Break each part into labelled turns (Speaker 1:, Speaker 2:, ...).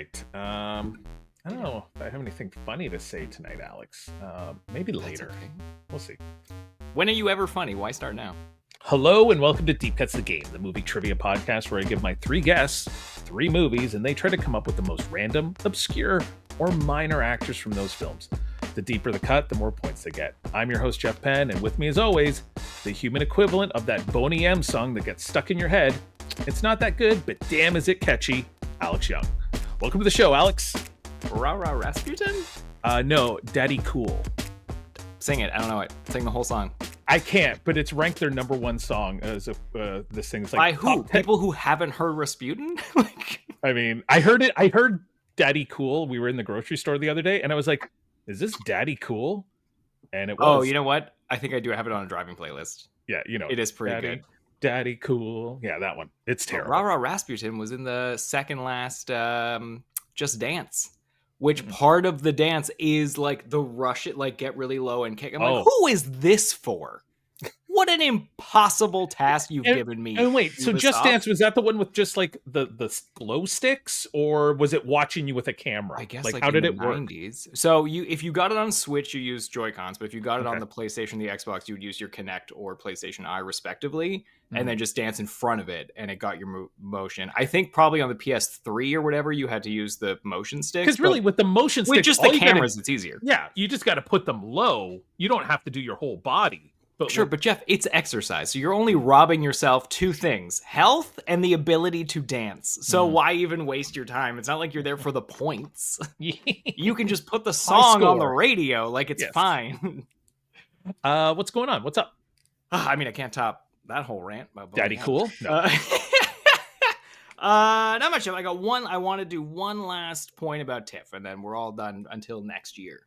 Speaker 1: right. I don't know if I have anything funny to say tonight, Alex. Maybe later.
Speaker 2: Okay.
Speaker 1: We'll see.
Speaker 2: When are you ever funny? Why start now?
Speaker 1: Hello and welcome to Deep Cuts the Game, the movie trivia podcast where I give my three guests three movies and they try to come up with the most random, obscure, or minor actors from those films. The deeper the cut, the more points they get. I'm your host, Jeff Penn, and with me as always, the human equivalent of that Boney M song that gets stuck in your head. It's not that good, but damn is it catchy, Alex Young. Welcome to the show, Alex.
Speaker 2: Rah Rah Rasputin?
Speaker 1: No, Daddy Cool.
Speaker 2: Sing it. I don't know it. Sing the whole song.
Speaker 1: I can't, but it's ranked their number one song as this thing's like
Speaker 2: by who? People who haven't heard Rasputin?
Speaker 1: I mean, I heard it. I heard Daddy Cool. We were in the grocery store the other day, and I was like, "Is this Daddy Cool?" And it was.
Speaker 2: Oh, you know what? I think I do have it on a driving playlist.
Speaker 1: Yeah, you know,
Speaker 2: it is pretty good.
Speaker 1: Daddy Cool. Yeah, that one. It's terrible.
Speaker 2: Rah Rah Rasputin was in the second last Just Dance. Which part of the dance is like the rush it, like get really low and kick. I'm like, who is this for? What an impossible task you've given me.
Speaker 1: And wait, so Just Dance, was that the one with just like the glow sticks, or was it watching you with a camera?
Speaker 2: I guess
Speaker 1: like how did it
Speaker 2: 90s. Work? So if you got it on Switch, you use Joy-Cons, but if you got it on the PlayStation, the Xbox, you would use your Kinect or PlayStation Eye respectively, and then just dance in front of it, and it got your motion. I think probably on the PS3 or whatever, you had to use the motion sticks.
Speaker 1: Because really, with the motion sticks,
Speaker 2: with just the cameras, it's easier.
Speaker 1: Yeah, you just got to put them low. You don't have to do your whole body.
Speaker 2: But Jeff, it's exercise. So you're only robbing yourself two things: health and the ability to dance. So why even waste your time? It's not like you're there for the points. You can just put the song on the radio. Like, it's fine.
Speaker 1: What's going on? What's up?
Speaker 2: I mean, I can't top that whole rant.
Speaker 1: Daddy Cool? No.
Speaker 2: Not much. I want to do one last point about TIFF, and then we're all done until next year.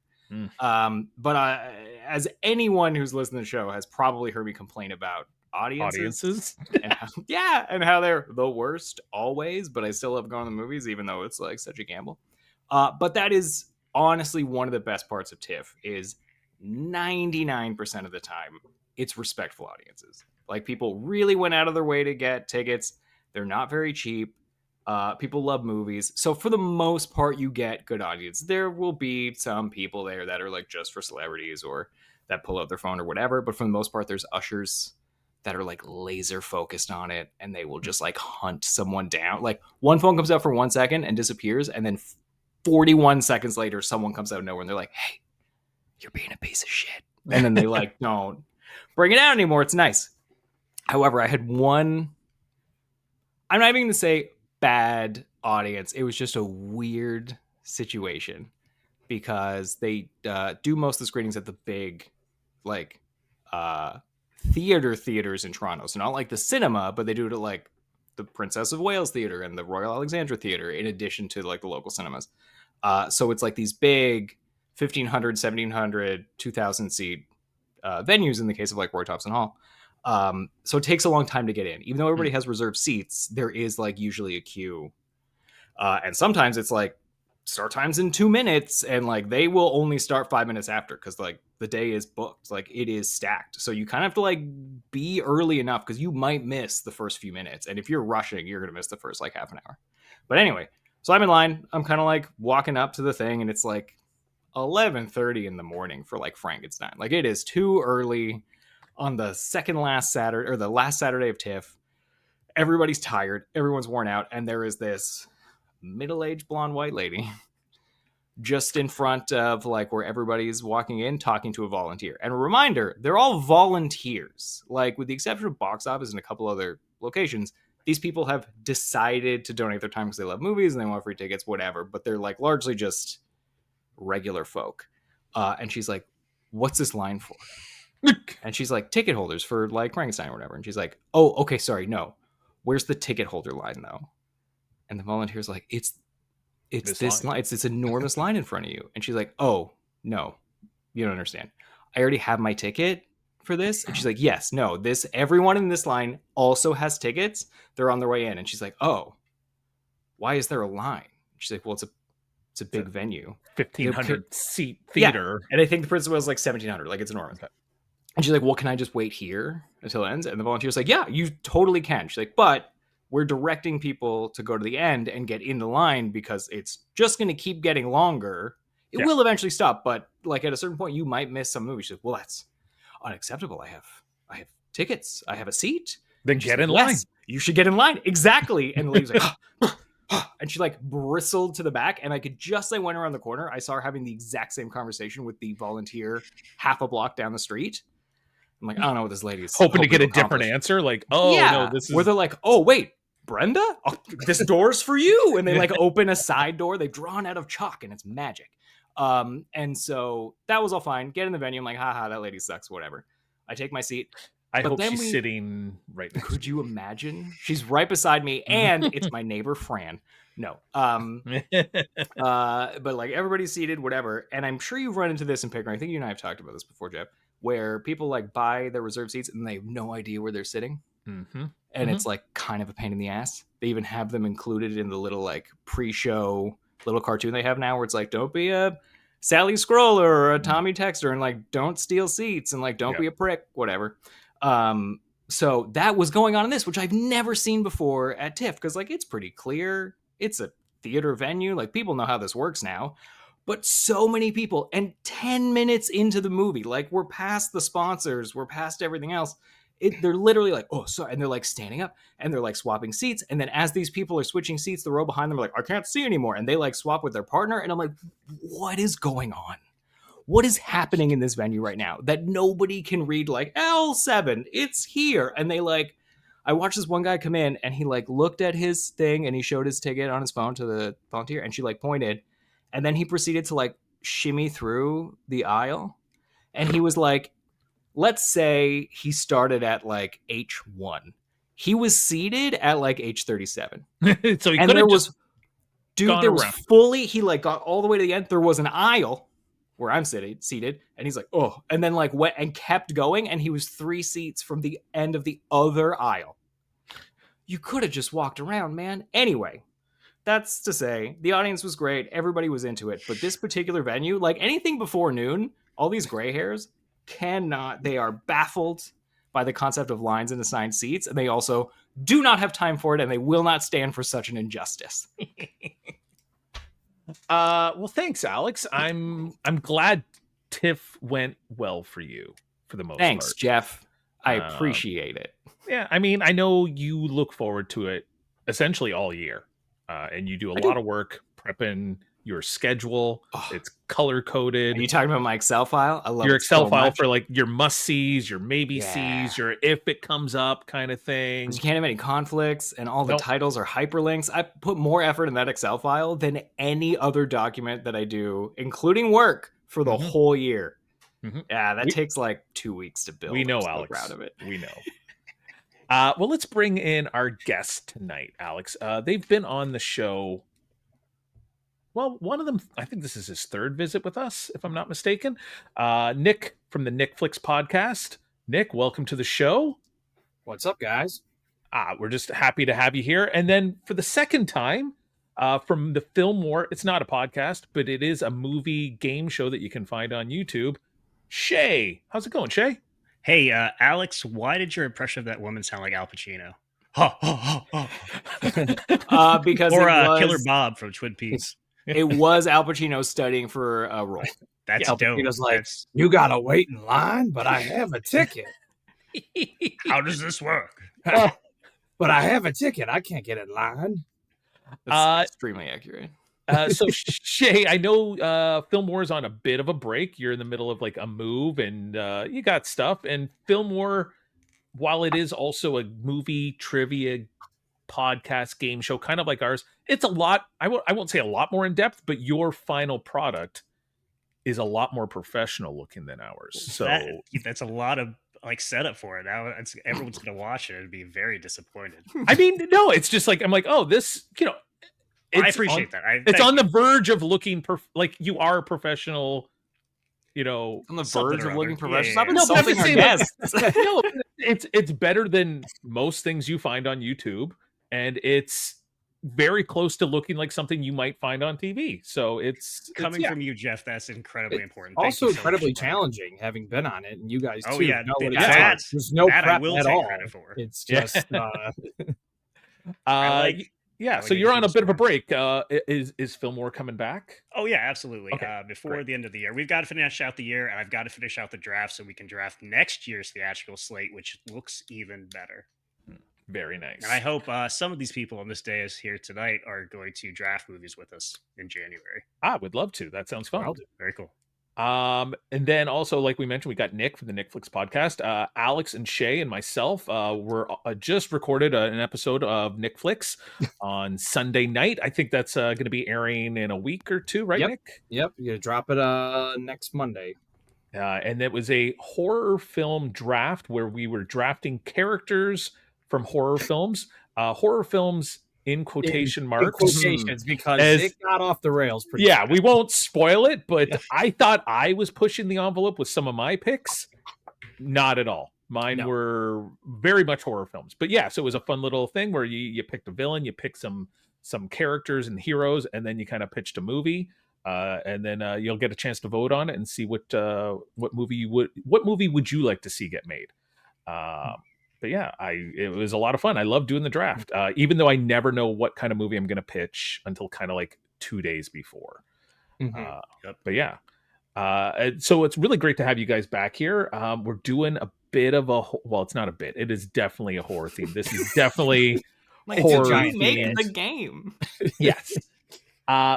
Speaker 2: But as anyone who's listened to the show has probably heard me complain about audiences. and how they're the worst always, but I still love going to the movies, even though it's like such a gamble. But that is honestly one of the best parts of TIFF is 99% of the time, it's respectful audiences. Like, people really went out of their way to get tickets. They're not very cheap. People love movies. So for the most part, you get good audience. There will be some people there that are like just for celebrities or that pull out their phone or whatever. But for the most part, there's ushers that are like laser focused on it. And they will just like hunt someone down. Like, one phone comes out for 1 second and disappears. And then 41 seconds later, someone comes out of nowhere and they're like, "Hey, you're being a piece of shit." And then they like, don't bring it out anymore. It's nice. However, I had one, I'm not even going to say bad audience. It was just a weird situation because they do most of the screenings at the big like theaters in Toronto. So not like the cinema, but they do it at like the Princess of Wales Theatre and the Royal Alexandra Theatre in addition to like the local cinemas. So it's like these big 1,500, 1,700, 2,000 seat venues in the case of like Roy Thompson Hall. So it takes a long time to get in. Even though everybody has reserved seats, there is like usually a queue. And sometimes it's like start times in 2 minutes and like they will only start 5 minutes after because like the day is booked. Like, it is stacked. So you kind of have to like be early enough because you might miss the first few minutes. And if you're rushing, you're going to miss the first like half an hour. But anyway, so I'm in line. I'm kind of like walking up to the thing and it's like 11:30 in the morning for like Frankenstein. Like, it is too early. On the last Saturday of TIFF, everybody's tired, everyone's worn out, and there is this middle-aged blonde white lady just in front of like where everybody's walking in talking to a volunteer. And a reminder, they're all volunteers. Like, with the exception of box office and a couple other locations, these people have decided to donate their time because they love movies and they want free tickets, whatever, but they're like largely just regular folk. And she's like, "What's this line for?" And she's like, "Ticket holders for like Frankenstein or whatever." And she's like, "Oh, okay, sorry, no. Where's the ticket holder line though?" And the volunteer's like, it's this line. It's this enormous line in front of you. And she's like, "Oh, no, you don't understand. I already have my ticket for this." And she's like, "Yes, no, everyone in this line also has tickets. They're on their way in." And she's like, "Oh, why is there a line?" She's like, "Well, it's a big venue.
Speaker 1: 1,500 seat theater."
Speaker 2: Yeah. And I think the principal was like 1,700. Like, it's enormous. Okay. And she's like, "Well, can I just wait here until it ends?" And the volunteer's like, "Yeah, you totally can." She's like, "But we're directing people to go to the end and get in the line because it's just going to keep getting longer. It will eventually stop, but like at a certain point, you might miss some movies. Like, well, that's unacceptable. I have tickets. I have a seat.
Speaker 1: Then get in line.
Speaker 2: You should get in line. Exactly. And the lady's like, and she like bristled to the back. And I could just, I went around the corner. I saw her having the exact same conversation with the volunteer half a block down the street. I'm like, I don't know what this lady is
Speaker 1: hoping to get a different answer. Like, oh, no, this is.
Speaker 2: Where they're like, oh, wait, Brenda? Oh, this door's for you. And they like open a side door. They've drawn out of chalk and it's magic. And so that was all fine. Get in the venue. I'm like, haha, that lady sucks. Whatever. I take my seat.
Speaker 1: I hope she's sitting right next to me.
Speaker 2: Could you imagine? She's right beside me, and it's my neighbor Fran. No. But like everybody's seated, whatever. And I'm sure you've run into this in Pickering. I think you and I have talked about this before, Jeff, where people like buy their reserved seats and they have no idea where they're sitting.
Speaker 1: Mm-hmm.
Speaker 2: And it's like kind of a pain in the ass. They even have them included in the little like pre-show little cartoon they have now where it's like, don't be a Sally Scroller or a Tommy Texter and like don't steal seats and like don't be a prick, whatever. So that was going on in this, which I've never seen before at TIFF, because like it's pretty clear. It's a theater venue. Like people know how this works now. But so many people, and 10 minutes into the movie, like we're past the sponsors, we're past everything else. They're literally like, oh, sorry. And they're like standing up and they're like swapping seats. And then as these people are switching seats, the row behind them are like, I can't see anymore. And they like swap with their partner. And I'm like, what is going on? What is happening in this venue right now that nobody can read like L7? It's here. And they like, I watched this one guy come in and he like looked at his thing and he showed his ticket on his phone to the volunteer and she like pointed. And then he proceeded to like shimmy through the aisle. And he was like, let's say he started at like H1. He was seated at like H37.
Speaker 1: So he
Speaker 2: and there was,
Speaker 1: dude,
Speaker 2: there was fully, he like got all the way to the end. There was an aisle where I'm seated. And he's like, oh, and then like went and kept going. And he was 3 seats from the end of the other aisle. You could have just walked around, man. Anyway. That's to say, the audience was great. Everybody was into it. But this particular venue, like anything before noon, all these gray hairs they are baffled by the concept of lines and assigned seats. And they also do not have time for it. And they will not stand for such an injustice.
Speaker 1: Well, thanks, Alex. I'm glad TIFF went well for you for the most part.
Speaker 2: Thanks, Jeff. I appreciate it.
Speaker 1: Yeah, I mean, I know you look forward to it essentially all year. And you do a lot of work prepping your schedule. Oh. It's color coded.
Speaker 2: Are you talking about my Excel file? I love
Speaker 1: your Excel file for like your must sees, your maybe sees, your if it comes up kind of thing.
Speaker 2: You can't have any conflicts, and all the titles are hyperlinks. I put more effort in that Excel file than any other document that I do, including work, for the whole year. Mm-hmm. Yeah, that takes like 2 weeks to build.
Speaker 1: We know, Alex.
Speaker 2: Proud of it.
Speaker 1: We know. Well, let's bring in our guest tonight, Alex. They've been on the show. Well, one of them, I think this is his 3rd visit with us, if I'm not mistaken. Nick from the NickFlix podcast. Nick, welcome to the show.
Speaker 3: What's up, guys?
Speaker 1: We're just happy to have you here. And then for the 2nd time, from the Filmwar, it's not a podcast, but it is a movie game show that you can find on YouTube. Shea, how's it going, Shea?
Speaker 4: Hey, Alex, why did your impression of that woman sound like Al Pacino?
Speaker 2: Because
Speaker 4: Killer Bob from Twin Peaks.
Speaker 2: It was Al Pacino studying for a role.
Speaker 4: That's
Speaker 3: Al
Speaker 4: dope.
Speaker 3: Pacino's like, you gotta wait in line, but I have a ticket.
Speaker 4: How does this work?
Speaker 3: But I have a ticket. I can't get in line.
Speaker 2: That's extremely accurate.
Speaker 1: So Shea, I know Filmwar is on a bit of a break. You're in the middle of like a move and you got stuff. And Filmwar, while it is also a movie trivia podcast game show, kind of like ours, it's a lot. I won't say a lot more in depth, but your final product is a lot more professional looking than ours. So
Speaker 4: that's a lot of like setup for it. Now everyone's going to watch it and be very disappointed.
Speaker 1: I mean, no, it's just like, I'm like, oh, this,
Speaker 4: I appreciate that.
Speaker 1: It's on the verge of looking like you are a professional,
Speaker 2: on the verge of looking professional.
Speaker 1: I've been insulting our guests. No, it's better than most things you find on YouTube, and it's very close to looking like something you might find on TV. So it's
Speaker 4: coming from you, Jeff. That's incredibly important.
Speaker 3: Also incredibly challenging, having been on it, and you guys too.
Speaker 4: Yeah,
Speaker 3: know what it's like. There's no prep at all. It's just
Speaker 1: Yeah,
Speaker 4: I
Speaker 1: so
Speaker 4: like
Speaker 1: you're on a
Speaker 4: theme
Speaker 1: bit of a
Speaker 4: songs.
Speaker 1: break. Is Filmwar coming back?
Speaker 4: Oh yeah, absolutely.
Speaker 1: Okay,
Speaker 4: Before
Speaker 1: great.
Speaker 4: the end of the year, we've got to finish out the year, and I've got to finish out the draft so we can draft next year's theatrical slate, which looks even better.
Speaker 1: Very
Speaker 4: And
Speaker 1: nice.
Speaker 4: I hope some of these people on this day is here tonight are going to draft movies with us in January.
Speaker 1: I would love to. That sounds fun.
Speaker 3: I'll do.
Speaker 4: Very cool.
Speaker 1: And then also, like we mentioned, we got Nick from the NickFlix podcast. Alex and Shea and myself were just recorded an episode of NickFlix on Sunday night. I think that's going to be airing in a week or two, right,
Speaker 3: Yep.
Speaker 1: Nick?
Speaker 3: Yep, you're gonna drop it next Monday.
Speaker 1: And it was a horror film draft where we were drafting characters from horror films. Horror films in quotation
Speaker 3: In
Speaker 1: marks.
Speaker 3: quotations, because
Speaker 1: As-
Speaker 3: it got off the rails pretty
Speaker 1: Yeah,
Speaker 3: fast.
Speaker 1: we won't spoil it, but I thought I was pushing the envelope with some of my picks. Not at all. Mine
Speaker 3: No.
Speaker 1: were very much horror films. But yeah, so it was a fun little thing where you picked a villain, you picked some characters and heroes, and then you kind of pitched a movie. And then you'll get a chance to vote on it and see what movie would you like to see get made. But yeah, it was a lot of fun. I love doing the draft, even though I never know what kind of movie I'm going to pitch until kind of like 2 days before.
Speaker 3: Mhm.
Speaker 1: But yeah, so it's really great to have you guys back here. We're doing a bit of it's not a bit. It is definitely a horror theme. This is definitely horror
Speaker 2: you made
Speaker 1: themed.
Speaker 2: the game.
Speaker 1: Yes.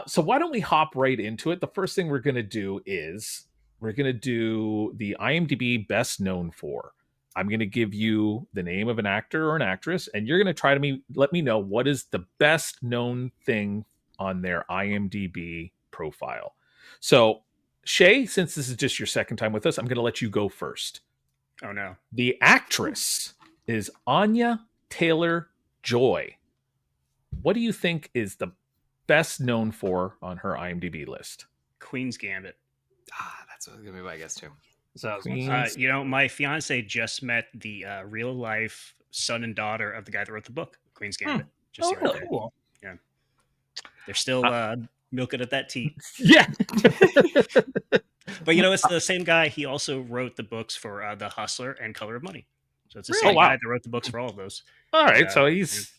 Speaker 1: So why don't we hop right into it? The first thing we're going to do is we're going to do the IMDb best known for. I'm going to give you the name of an actor or an actress, and you're going to try to let me know what is the best known thing on their IMDb profile. So, Shay, since this is just your second time with us, I'm going to let you go first.
Speaker 4: Oh no.
Speaker 1: The actress is Anya Taylor-Joy. What do you think is the best known for on her IMDb list?
Speaker 4: Queen's Gambit.
Speaker 2: That's what it's gonna be my guess too.
Speaker 3: So
Speaker 4: My fiance just met the real life son and daughter of the guy that wrote the book, Queen's Gambit. Just the other day.
Speaker 3: cool.
Speaker 4: They're still milking at that teat.
Speaker 1: Yeah.
Speaker 4: But it's the same guy. He also wrote the books for The Hustler and Color of Money. So it's the
Speaker 1: Really?
Speaker 4: same
Speaker 1: Oh, wow.
Speaker 4: guy that wrote the books for all of those.
Speaker 1: All right, so he's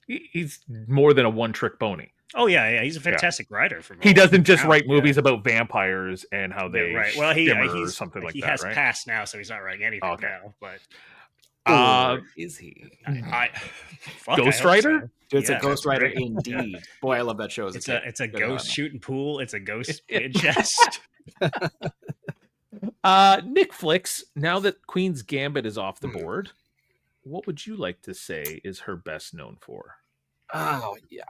Speaker 1: more than a one-trick pony.
Speaker 4: Oh yeah, he's a fantastic writer.
Speaker 1: He doesn't just
Speaker 4: now,
Speaker 1: write
Speaker 4: yeah.
Speaker 1: movies about vampires and how they
Speaker 4: right. Well,
Speaker 1: shimmer or
Speaker 4: he's
Speaker 1: something like
Speaker 4: he
Speaker 1: that,
Speaker 4: has
Speaker 1: right?
Speaker 4: passed now, so he's not writing anything
Speaker 1: Okay.
Speaker 4: now. But
Speaker 2: Or is he?
Speaker 1: Ghost Rider?
Speaker 2: Dude, it's
Speaker 4: Yeah,
Speaker 2: a Ghost
Speaker 4: that's
Speaker 2: Rider
Speaker 4: great.
Speaker 2: indeed. Boy, I love that show.
Speaker 4: It's a
Speaker 2: Good
Speaker 4: ghost
Speaker 2: on.
Speaker 4: shooting pool. It's a ghost kid chest.
Speaker 1: NickFlix, now that Queen's Gambit is off the board, what would you like to say is her best known for?
Speaker 3: Oh yeah,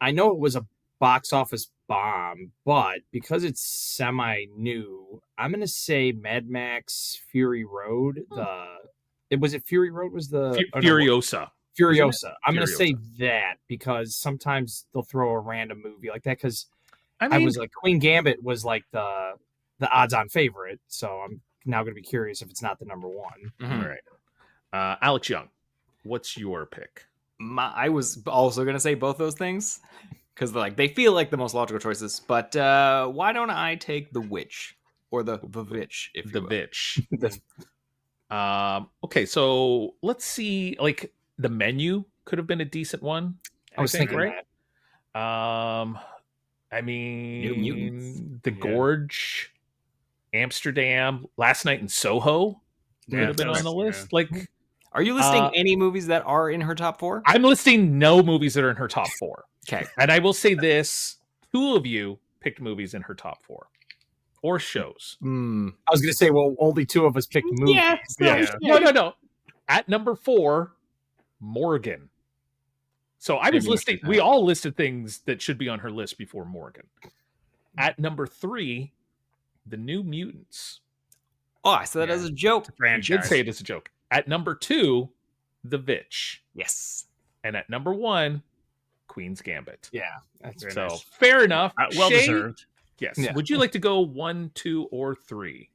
Speaker 3: I know it was a box office bomb, but because it's semi new, I'm gonna say Mad Max Fury Road. Was it Fury Road? Was the
Speaker 1: Furiosa.
Speaker 3: Furiosa? I'm gonna
Speaker 1: Furiosa.
Speaker 3: say that because sometimes they'll throw a random movie like that. Because
Speaker 1: I
Speaker 3: I
Speaker 1: mean,
Speaker 3: was like Queen Gambit was like the odds-on favorite, so I'm now gonna be curious if it's not the number one.
Speaker 2: Mhm.
Speaker 1: all right. Alex Young, what's your pick?
Speaker 2: I was also gonna say both those things because they feel like the most logical choices. But why don't I take the witch or the witch? If
Speaker 1: The
Speaker 2: you will.
Speaker 1: Bitch. Okay, so let's see. Like the Menu could have been a decent one.
Speaker 3: I was
Speaker 1: think,
Speaker 3: thinking
Speaker 1: right?
Speaker 3: that.
Speaker 1: I mean,
Speaker 2: New Mutants.
Speaker 1: The Gorge, Amsterdam, Last Night in Soho could
Speaker 4: Yeah,
Speaker 1: have been on
Speaker 4: those-
Speaker 1: the list.
Speaker 4: yeah.
Speaker 1: Like,
Speaker 2: Are you listing any movies that are in her top 4?
Speaker 1: I'm listing no movies that are in her top 4.
Speaker 2: Okay.
Speaker 1: And I will say this: 2 of you picked movies in her top 4 or shows.
Speaker 2: Hmm.
Speaker 3: I was gonna say, well, only 2 of us picked movies.
Speaker 1: Yeah. No. At number 4, Morgan. So I was
Speaker 2: Maybe
Speaker 1: listing.
Speaker 2: listed
Speaker 1: We
Speaker 2: that.
Speaker 1: all listed things that should be on her list before Morgan. At number 3, The New Mutants.
Speaker 2: Oh, I said that as a joke.
Speaker 1: You did
Speaker 4: Franchise.
Speaker 1: say it as a joke. At number 2, The Vitch.
Speaker 2: Yes.
Speaker 1: And at number 1, Queen's Gambit.
Speaker 3: Yeah, that's
Speaker 4: Very
Speaker 1: So
Speaker 4: nice.
Speaker 1: fair enough.
Speaker 4: Well
Speaker 1: Shay,
Speaker 4: deserved.
Speaker 1: Yes.
Speaker 3: Yeah.
Speaker 1: Would you like to go 1, 2, or 3?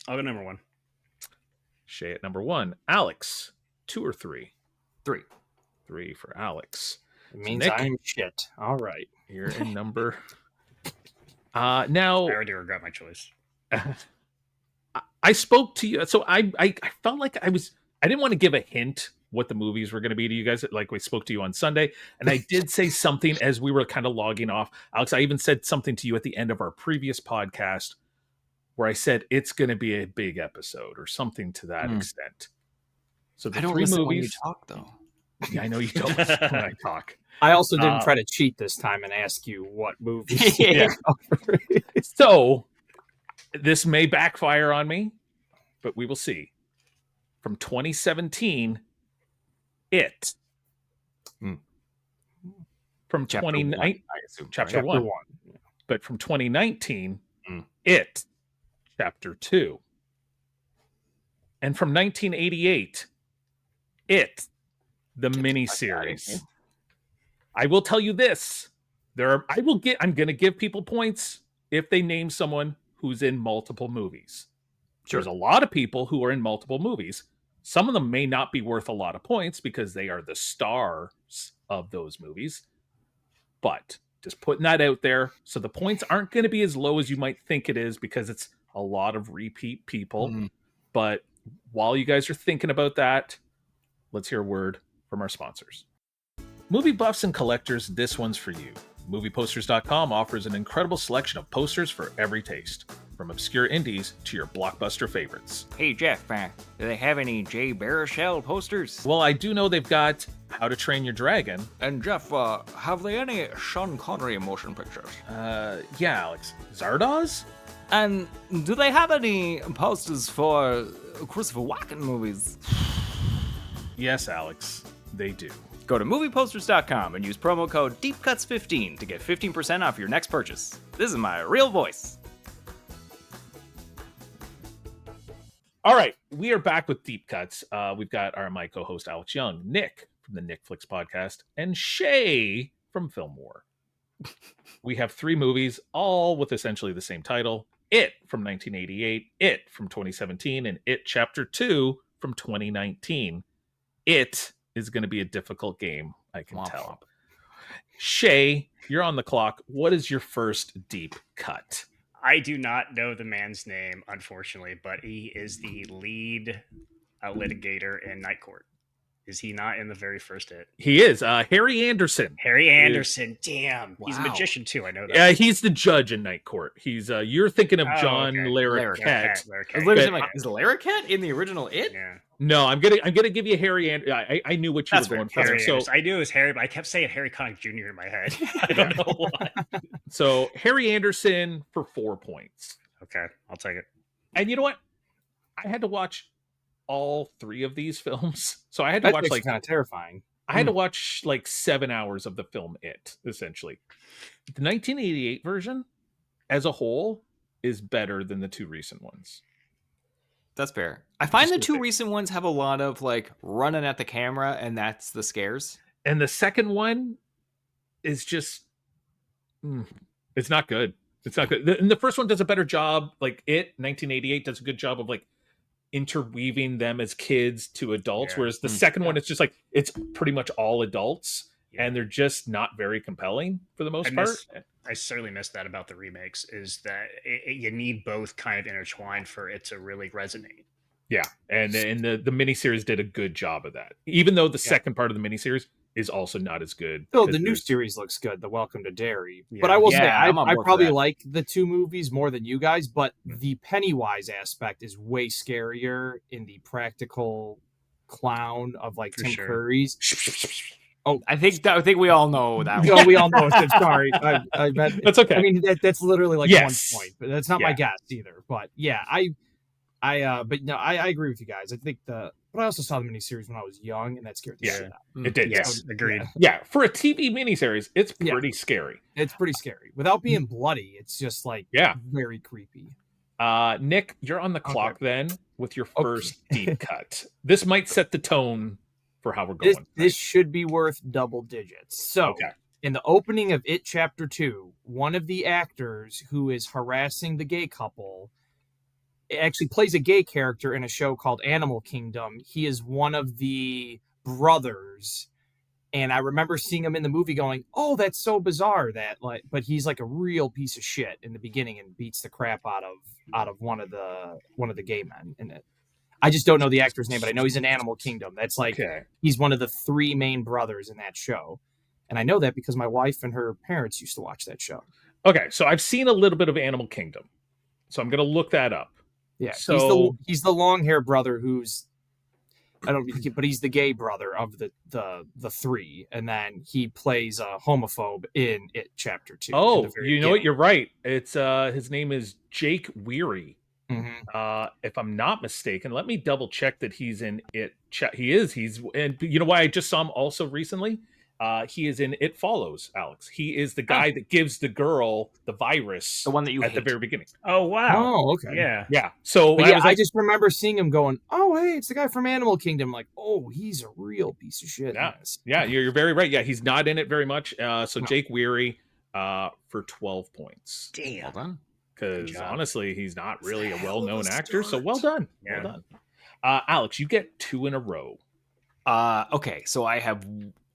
Speaker 4: I'll go number 1.
Speaker 1: Shay at number 1. Alex, 2 or 3?
Speaker 2: 3.
Speaker 1: 3 for Alex.
Speaker 3: it means
Speaker 1: Nick?
Speaker 3: I'm shit. All right.
Speaker 1: You're in number.
Speaker 4: I
Speaker 1: Now
Speaker 4: already regret my choice.
Speaker 1: I spoke to you, so I felt like I didn't want to give a hint what the movies were going to be to you guys. Like we spoke to you on Sunday, and I did say something as we were kind of logging off. Alex, I even said something to you at the end of our previous podcast where I said it's going to be a big episode or something to that extent. So the
Speaker 2: I don't
Speaker 1: three
Speaker 2: listen
Speaker 1: movies.
Speaker 2: when you talk, though.
Speaker 1: Yeah, I know you don't listen when I talk.
Speaker 3: I also didn't try to cheat this time and ask you what movies.
Speaker 1: Yeah. So this may backfire on me, but we will see. From 2017, It. From
Speaker 2: Chapter
Speaker 1: 2019,
Speaker 2: one, I assume,
Speaker 1: Chapter
Speaker 2: right?
Speaker 1: 1. But from 2019, It. Chapter 2. And from 1988, It. The miniseries. I will tell you this. I'm going to give people points if they name someone who's in multiple movies. Sure. There's a lot of people who are in multiple movies. Some of them may not be worth a lot of points because they are the stars of those movies. But just putting that out there, so the points aren't going to be as low as you might think it is because it's a lot of repeat people. But while you guys are thinking about that, let's hear a word from our sponsors. Movie buffs and collectors, this one's for you. MoviePosters.com offers an incredible selection of posters for every taste, from obscure indies to your blockbuster favorites.
Speaker 2: Hey, Jeff, do they have any Jay Baruchel posters?
Speaker 1: Well, I do know they've got How to Train Your Dragon.
Speaker 2: And Jeff, have they any Sean Connery motion pictures?
Speaker 1: Yeah, Alex. Zardoz?
Speaker 2: And do they have any posters for Christopher Walken movies?
Speaker 1: Yes, Alex, they do.
Speaker 2: Go to movieposters.com and use promo code DEEPCUTS15 to get 15% off your next purchase. This is my real voice.
Speaker 1: All right, we are back with Deep Cuts. We've got my co-host Alex Young, Nick from the NickFlix podcast, and Shea from Filmwar. We have 3 movies, all with essentially the same title. It from 1988, It from 2017, and It Chapter 2 from 2019. It is going to be a difficult game, I can tell. Shea, you're on the clock. What is your first deep cut?
Speaker 4: I do not know the man's name, unfortunately, but he is the lead litigator in Night Court. Is he not in the very first It?
Speaker 1: He is. Harry Anderson.
Speaker 4: Harry Anderson. Damn. Wow. He's a magician, too. I know that.
Speaker 1: Yeah, he's the judge in Night Court. He's you're thinking of John Larroquette.
Speaker 2: Is Larroquette in the original It?
Speaker 4: Yeah.
Speaker 1: No, I'm gonna give you Harry Anderson. I knew what you were going for.
Speaker 4: So I knew it was Harry, but I kept saying Harry Connick Jr. in my head. I don't know why.
Speaker 1: So Harry Anderson for 4 points.
Speaker 4: Okay, I'll take it.
Speaker 1: And you know what? I had to watch all 3 of these films, so I had to watch
Speaker 3: kind of terrifying.
Speaker 1: I had to watch like 7 hours of the film It, essentially. The 1988 version as a whole is better than the 2 recent ones.
Speaker 2: That's fair. I find the 2 recent ones have a lot of like running at the camera, and that's the scares.
Speaker 1: And the second one is just it's not good. It's not good. And the first one does a better job. Like It 1988 does a good job of like interweaving them as kids to adults, whereas the second one, it's just like it's pretty much all adults, and they're just not very compelling for the most part.
Speaker 4: I certainly miss that about the remakes, is that you need both kind of intertwined for it to really resonate.
Speaker 1: Yeah, and the miniseries did a good job of that, even though the second part of the miniseries is also not as good.
Speaker 3: Still, the new series looks good, the Welcome to Derry. But I will say, I probably like the 2 movies more than you guys, but the Pennywise aspect is way scarier in the practical clown of like Tim Curry's.
Speaker 2: Oh, I think we all know that.
Speaker 3: We all know it. Sorry, I bet
Speaker 1: that's okay.
Speaker 3: I mean, that's literally like 1 point, but that's not my guess either. But yeah, but no, I agree with you guys. I think but I also saw the miniseries when I was young, and that scared the shit out of me.
Speaker 1: It did.
Speaker 4: Yes, agreed.
Speaker 1: Yeah, for a TV miniseries, it's pretty scary.
Speaker 3: It's pretty scary without being bloody. It's just like very creepy.
Speaker 1: Nick, you're on the clock then with your first deep cut. This might set the tone for how we're going.
Speaker 3: This should be worth double digits. So, in the opening of It Chapter 2, one of the actors who is harassing the gay couple actually plays a gay character in a show called Animal Kingdom. He is one of the brothers, and I remember seeing him in the movie going, "Oh, that's so bizarre that like," but he's like a real piece of shit in the beginning and beats the crap out of one of the gay men in it. I just don't know the actor's name, but I know he's in Animal Kingdom. That's like he's one of the 3 main brothers in that show. And I know that because my wife and her parents used to watch that show.
Speaker 1: Okay, so I've seen a little bit of Animal Kingdom. So I'm going to look that up.
Speaker 3: Yeah,
Speaker 1: so
Speaker 3: he's the long-haired brother who's but he's the gay brother of the 3, and then he plays a homophobe in It Chapter 2.
Speaker 1: Oh, you know what? You're right. It's his name is Jake Weary.
Speaker 3: Mm-hmm.
Speaker 1: If I'm not mistaken, let me double check that he's in It. He is. He's, and you know why I just saw him also recently? He is in It Follows, Alex. He is the guy that gives the girl the virus,
Speaker 2: the one that you
Speaker 1: at
Speaker 2: hate.
Speaker 1: the very beginning.
Speaker 4: Oh wow!
Speaker 3: Oh, okay.
Speaker 1: Yeah. So
Speaker 3: I just remember seeing him going, "Oh, hey, it's the guy from Animal Kingdom." Like, oh, he's a real piece of shit.
Speaker 1: Yeah, you're very right. Yeah, he's not in it very much. So no. Jake Weary for 12 points.
Speaker 4: Damn.
Speaker 2: Well done.
Speaker 1: Because honestly, he's not really a well-known actor. So well done. Yeah. Well done. Alex, you get 2 in a row.
Speaker 2: Okay, so I have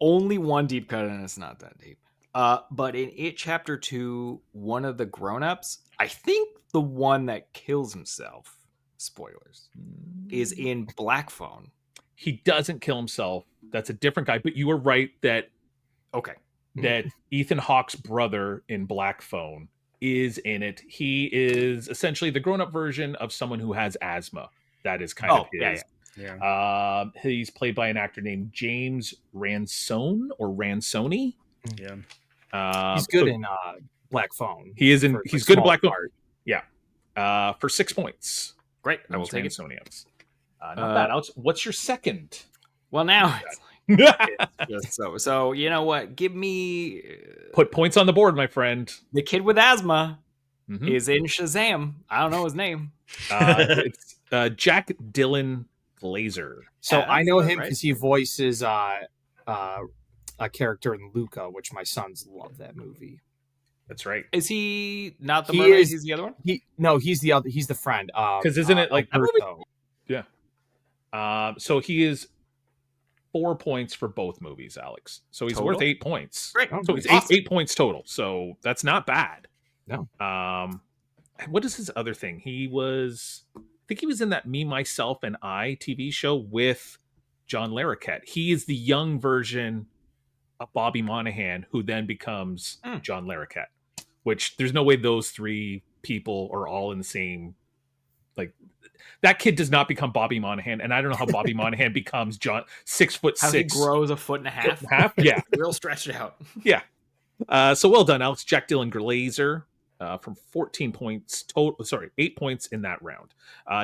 Speaker 2: only one deep cut, and it's not that deep. But in It Chapter 2, one of the grown-ups, I think the one that kills himself, spoilers, is in Black Phone.
Speaker 1: He doesn't kill himself. That's a different guy. But you were right that that Ethan Hawke's brother in Black Phone is in it. He is essentially the grown-up version of someone who has asthma. That is kind of his.
Speaker 4: Yeah.
Speaker 1: He's played by an actor named James Ransone or Ransoni.
Speaker 3: Yeah. He's good in Black Phone.
Speaker 1: He's good in Black Phone. Yeah. For 6 points.
Speaker 2: Great. I will take it.
Speaker 1: Not bad. Alex, what's your second?
Speaker 2: Well, now it's so you know what? Give me
Speaker 1: put points on the board, my friend.
Speaker 2: The kid with asthma is in Shazam. I don't know his name.
Speaker 1: It's Jack Dylan Glazer.
Speaker 3: So I know him because he voices a character in Luca, which my sons love that movie.
Speaker 1: That's right.
Speaker 2: Is he not the mermaid? He's the other one?
Speaker 3: He's the other. He's the friend.
Speaker 1: Because isn't it like
Speaker 3: Alberto?
Speaker 1: Yeah. So he is 4 points for both movies, Alex. So he's worth 8 points.
Speaker 2: Great.
Speaker 1: So he's awesome. eight points total. So that's not bad.
Speaker 3: No.
Speaker 1: What is his other thing? I think he was in that Me, Myself, and I TV show with John Larroquette. He is the young version of Bobby Monahan, who then becomes John Larroquette. Which there's no way those 3 people are all in the same. Like that kid does not become Bobby Monahan, and I don't know how Bobby Monahan becomes John 6'6".
Speaker 2: How he grows a foot and a half.
Speaker 1: Yeah,
Speaker 2: real stretched out.
Speaker 1: Yeah. So well done, Alex. Jack Dylan Glazer. From 14 points total. Sorry, 8 points in that round.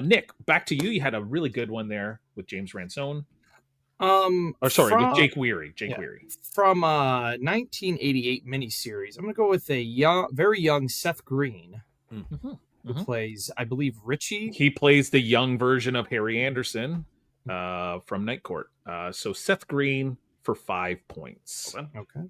Speaker 1: Nick, back to you. You had a really good one there with James Ransone. With Jake Weary. Weary
Speaker 3: from 1988 miniseries. I'm gonna go with a very young Seth Green, who plays, I believe, Richie.
Speaker 1: He plays the young version of Harry Anderson from Night Court. So Seth Green for 5 points.
Speaker 3: Okay.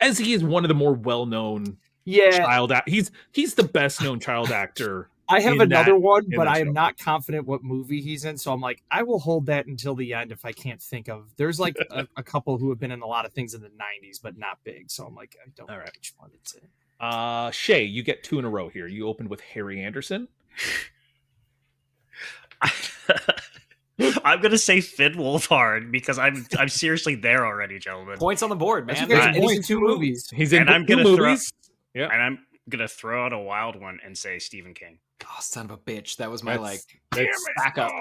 Speaker 1: As he is one of the more well-known child he's the best known child actor.
Speaker 3: I have another one, but I am not confident what movie he's in, so I'm like, I will hold that until the end if I can't think of. There's like a couple who have been in a lot of things in the 90s, but not big, so I'm like, I don't know which one it's in.
Speaker 1: Shea, you get 2 in a row here. You opened with Harry Anderson.
Speaker 4: I'm gonna say Finn Wolfhard because I'm seriously there already, gentlemen.
Speaker 2: Points on the board, man.
Speaker 3: He's in 2 movies.
Speaker 1: He's in 2 movies.
Speaker 4: And I'm gonna throw out a wild one and say Stephen King.
Speaker 2: Oh, son of a bitch! That was my
Speaker 1: backup.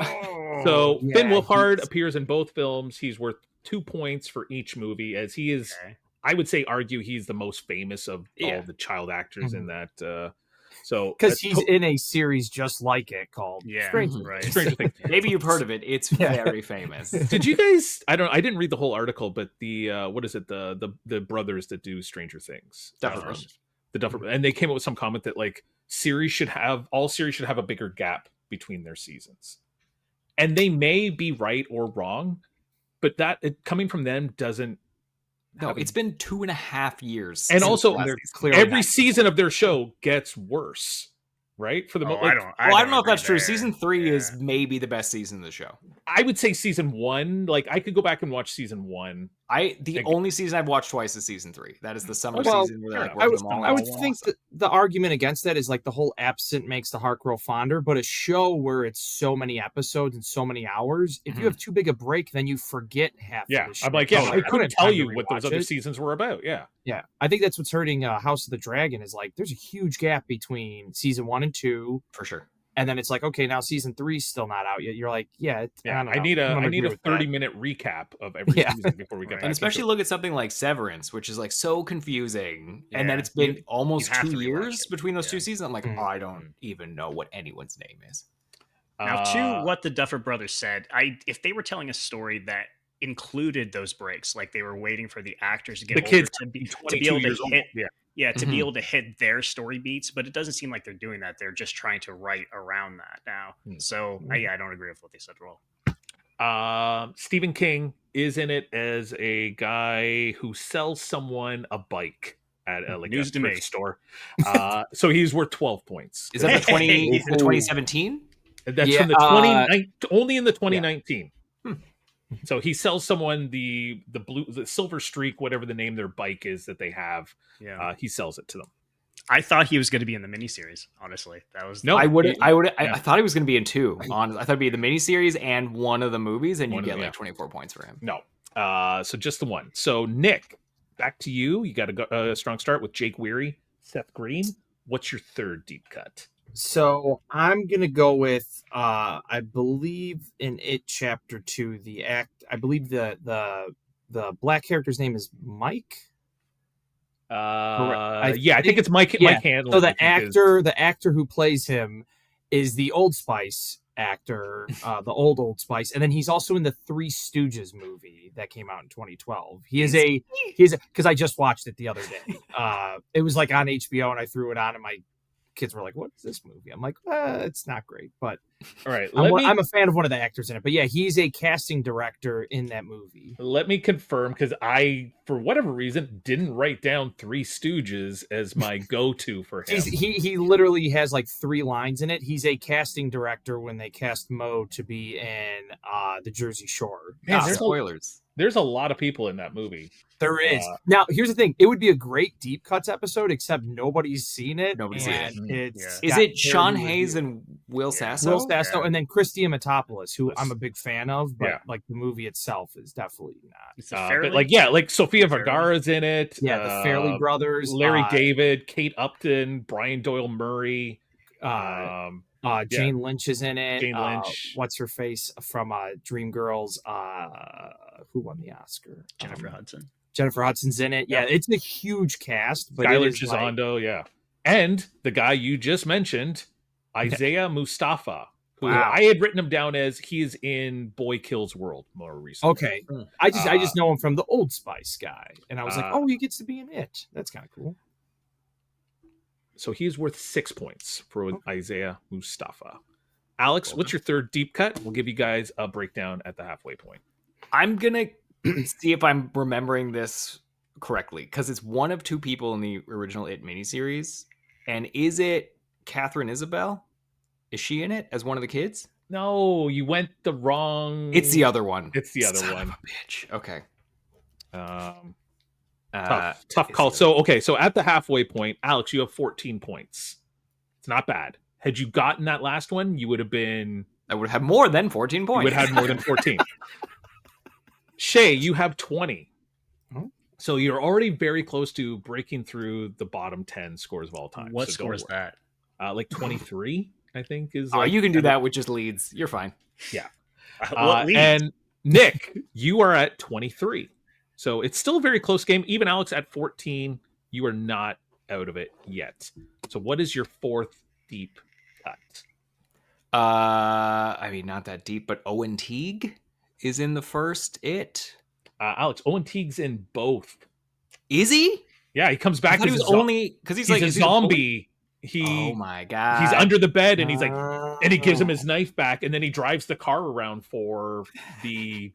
Speaker 1: So Finn Wolfhard appears in both films. He's worth 2 points for each movie, as he is. Okay. I would argue he's the most famous of all the child actors in that. So
Speaker 3: because he's in a series just like it called
Speaker 1: Stranger Things.
Speaker 2: Maybe you've heard of it. It's very famous.
Speaker 1: Did you guys? I didn't read the whole article, but the what is it? The brothers that do Stranger Things. The Duffer, and they came up with some comment that like all series should have a bigger gap between their seasons, and they may be right or wrong, but coming from them doesn't.
Speaker 2: No, it's been 2.5 years,
Speaker 1: and also every season of their show gets worse, right? For the
Speaker 2: I don't know if that's true. Season 3 is maybe the best season of the show.
Speaker 1: I would say season 1. Like I could go back and watch season 1.
Speaker 2: The only season I've watched twice is season 3. That is the summer
Speaker 3: Well,
Speaker 2: season where they like
Speaker 3: I
Speaker 2: work
Speaker 3: would,
Speaker 2: them all
Speaker 3: I
Speaker 2: out.
Speaker 3: would think that the argument against that is like the whole absent makes the heart grow fonder, but a show where it's so many episodes and so many hours, if you have too big a break, then you forget half of the show.
Speaker 1: I'm like, I couldn't tell you what those other
Speaker 3: it.
Speaker 1: seasons were about.
Speaker 3: Yeah. I think that's what's hurting House of the Dragon is like there's a huge gap between season 1 and 2.
Speaker 2: For sure.
Speaker 3: And then it's like, okay, now season 3 is still not out yet. You're like,
Speaker 1: I need a 30-minute recap of every season before we get back.
Speaker 2: And especially look at something like Severance, which is like so confusing. And then it's been almost 2 years between those 2 seasons. I'm like, I don't even know what anyone's name is.
Speaker 4: Now, to what the Duffer Brothers said, if they were telling a story that included those breaks, like they were waiting for the actors to get
Speaker 1: the kids
Speaker 4: to be able to hit, to be able to hit their story beats, but it doesn't seem like they're doing that. They're just trying to write around that now. So I don't agree with what they said at all.
Speaker 1: Stephen King is in it as a guy who sells someone a bike at a thrift store. So he's worth 12 points.
Speaker 2: Is that the 2017?
Speaker 1: That's from the 2019, only in the 2019. So he sells someone the Silver Streak, whatever the name their bike is that they have. He sells it to them.
Speaker 4: I thought he was going to be in the miniseries. Honestly, that was
Speaker 2: I thought he was going to be in 2. I thought it'd be the miniseries and one of the movies, and you get like 24 points for him.
Speaker 1: No, so just the one. So Nick, back to you. You got a strong start with Jake Weary, Seth Green. What's your third deep cut?
Speaker 3: So I'm gonna go with I believe in It Chapter 2, I believe the black character's name is Mike.
Speaker 1: I think it's Mike Handler.
Speaker 3: So the actor who plays him is the Old Spice actor, the old Spice, and then he's also in the Three Stooges movie that came out in 2012. He's because I just watched it the other day. It was like on HBO, and I threw it on, and my kids were like, "What is this movie?" I'm like, "It's not great," but
Speaker 1: all right.
Speaker 3: I'm a fan of one of the actors in it. But yeah, he's a casting director in that movie.
Speaker 1: Let me confirm, because I, for whatever reason, didn't write down Three Stooges as my go-to for him.
Speaker 3: He literally has like 3 lines in it. He's a casting director when they cast Mo to be in the Jersey Shore.
Speaker 1: Man,
Speaker 2: spoilers.
Speaker 1: There's a lot of people in that movie.
Speaker 3: There is. Now, here's the thing. It would be a great Deep Cuts episode, except nobody's seen it.
Speaker 2: Nobody's seen
Speaker 3: it.
Speaker 2: Is it Sean Hayes and Will Sasso?
Speaker 3: Will Sasso, and then Christy Amatopoulos, who I'm a big fan of, but like the movie itself is definitely not.
Speaker 1: But Sofia Vergara's in it.
Speaker 3: Yeah, the Fairley brothers.
Speaker 1: Larry David, Kate Upton, Brian Doyle Murray.
Speaker 3: Jane Lynch is in it.
Speaker 1: Jane Lynch.
Speaker 3: What's her face from Dreamgirls? Who won the Oscar?
Speaker 4: Jennifer Hudson.
Speaker 3: Jennifer Hudson's in it. Yeah, it's a huge cast. But
Speaker 1: Skylar Gisondo, and the guy you just mentioned, Isaiah Mustafa, who I had written him down as he is in Boy Kills World more recently.
Speaker 3: Okay, I just know him from the Old Spice guy, and I was like, oh, he gets to be in it. That's kind of cool.
Speaker 1: So he's worth 6 points for Isaiah Mustafa. Alex, what's your third deep cut? We'll give you guys a breakdown at the halfway point.
Speaker 2: I'm gonna see if I'm remembering this correctly, because it's one of 2 people in the original It miniseries. And is it Catherine Isabel? Is she in it as one of the kids?
Speaker 1: No, you went the wrong.
Speaker 2: It's the other one.
Speaker 1: It's the other
Speaker 2: Son
Speaker 1: one.
Speaker 2: of a bitch. Okay.
Speaker 1: Tough call. So at the halfway point, Alex, you have 14 points. It's not bad. Had you gotten that last one, you would have been.
Speaker 2: I would have more than 14 points.
Speaker 1: You would have had more than 14. Shea, you have 20. So you're already very close to breaking through the bottom 10 scores of all time.
Speaker 4: What score is that?
Speaker 1: Like 23, I think is.
Speaker 2: You can do that with just leads. You're fine.
Speaker 1: Yeah. And Nick, you are at 23. So it's still a very close game. Even Alex at 14, you are not out of it yet. So what is your fourth deep cut?
Speaker 2: Not that deep, but Owen Teague is in the first It.
Speaker 1: Alex, Owen Teague's in both.
Speaker 2: Is he?
Speaker 1: Yeah, he comes back.
Speaker 2: He was only because he's like
Speaker 1: a zombie.
Speaker 2: Oh my god!
Speaker 1: He's under the bed, and he's like, and he gives him his knife back, and then he drives the car around for the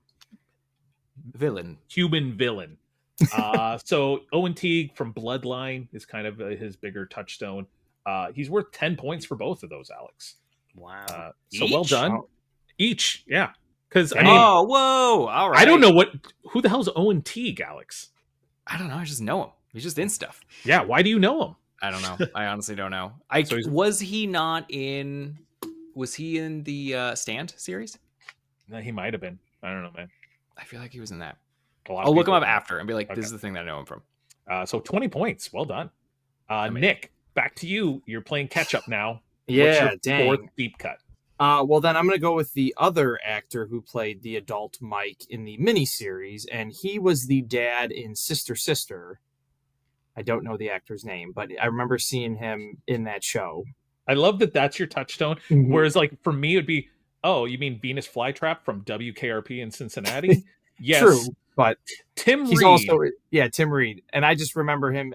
Speaker 1: human villain. So Owen Teague from Bloodline is kind of his bigger touchstone. He's worth 10 points for both of those, Alex.
Speaker 4: Wow!
Speaker 1: So well done. Each, yeah. Because I
Speaker 3: Dang.
Speaker 1: mean,
Speaker 2: Oh, whoa! All right.
Speaker 1: I don't know who the hell's Owen Teague, Alex?
Speaker 2: I don't know. I just know him. He's just in stuff.
Speaker 1: Yeah, why do you know him?
Speaker 2: I don't know. I honestly don't know. Was he in the Stand series?
Speaker 1: No, he might have been. I don't know, man.
Speaker 2: I feel like he was in that.
Speaker 1: A lot of
Speaker 2: I'll look him
Speaker 1: people-
Speaker 2: up after and be like,
Speaker 1: Okay.
Speaker 2: this is the thing that I know him from.
Speaker 1: So 20 points. Well done.
Speaker 2: Amazing.
Speaker 1: Nick, back to you. You're playing catch up now. What's
Speaker 3: Yeah,
Speaker 1: your
Speaker 3: dang.
Speaker 1: fourth deep cut?
Speaker 3: Well, then I'm going to go with the other actor who played the adult Mike in the miniseries, and he was the dad in Sister Sister. I don't know the actor's name, but I remember seeing him in that show.
Speaker 1: I love that that's your touchstone.
Speaker 3: Mhm.
Speaker 1: Whereas, like, for me, it'd be, oh, you mean Venus Flytrap from WKRP in Cincinnati? Yes.
Speaker 3: True, but
Speaker 1: Tim
Speaker 3: he's
Speaker 1: Reed.
Speaker 3: also Tim Reed, and I just remember him.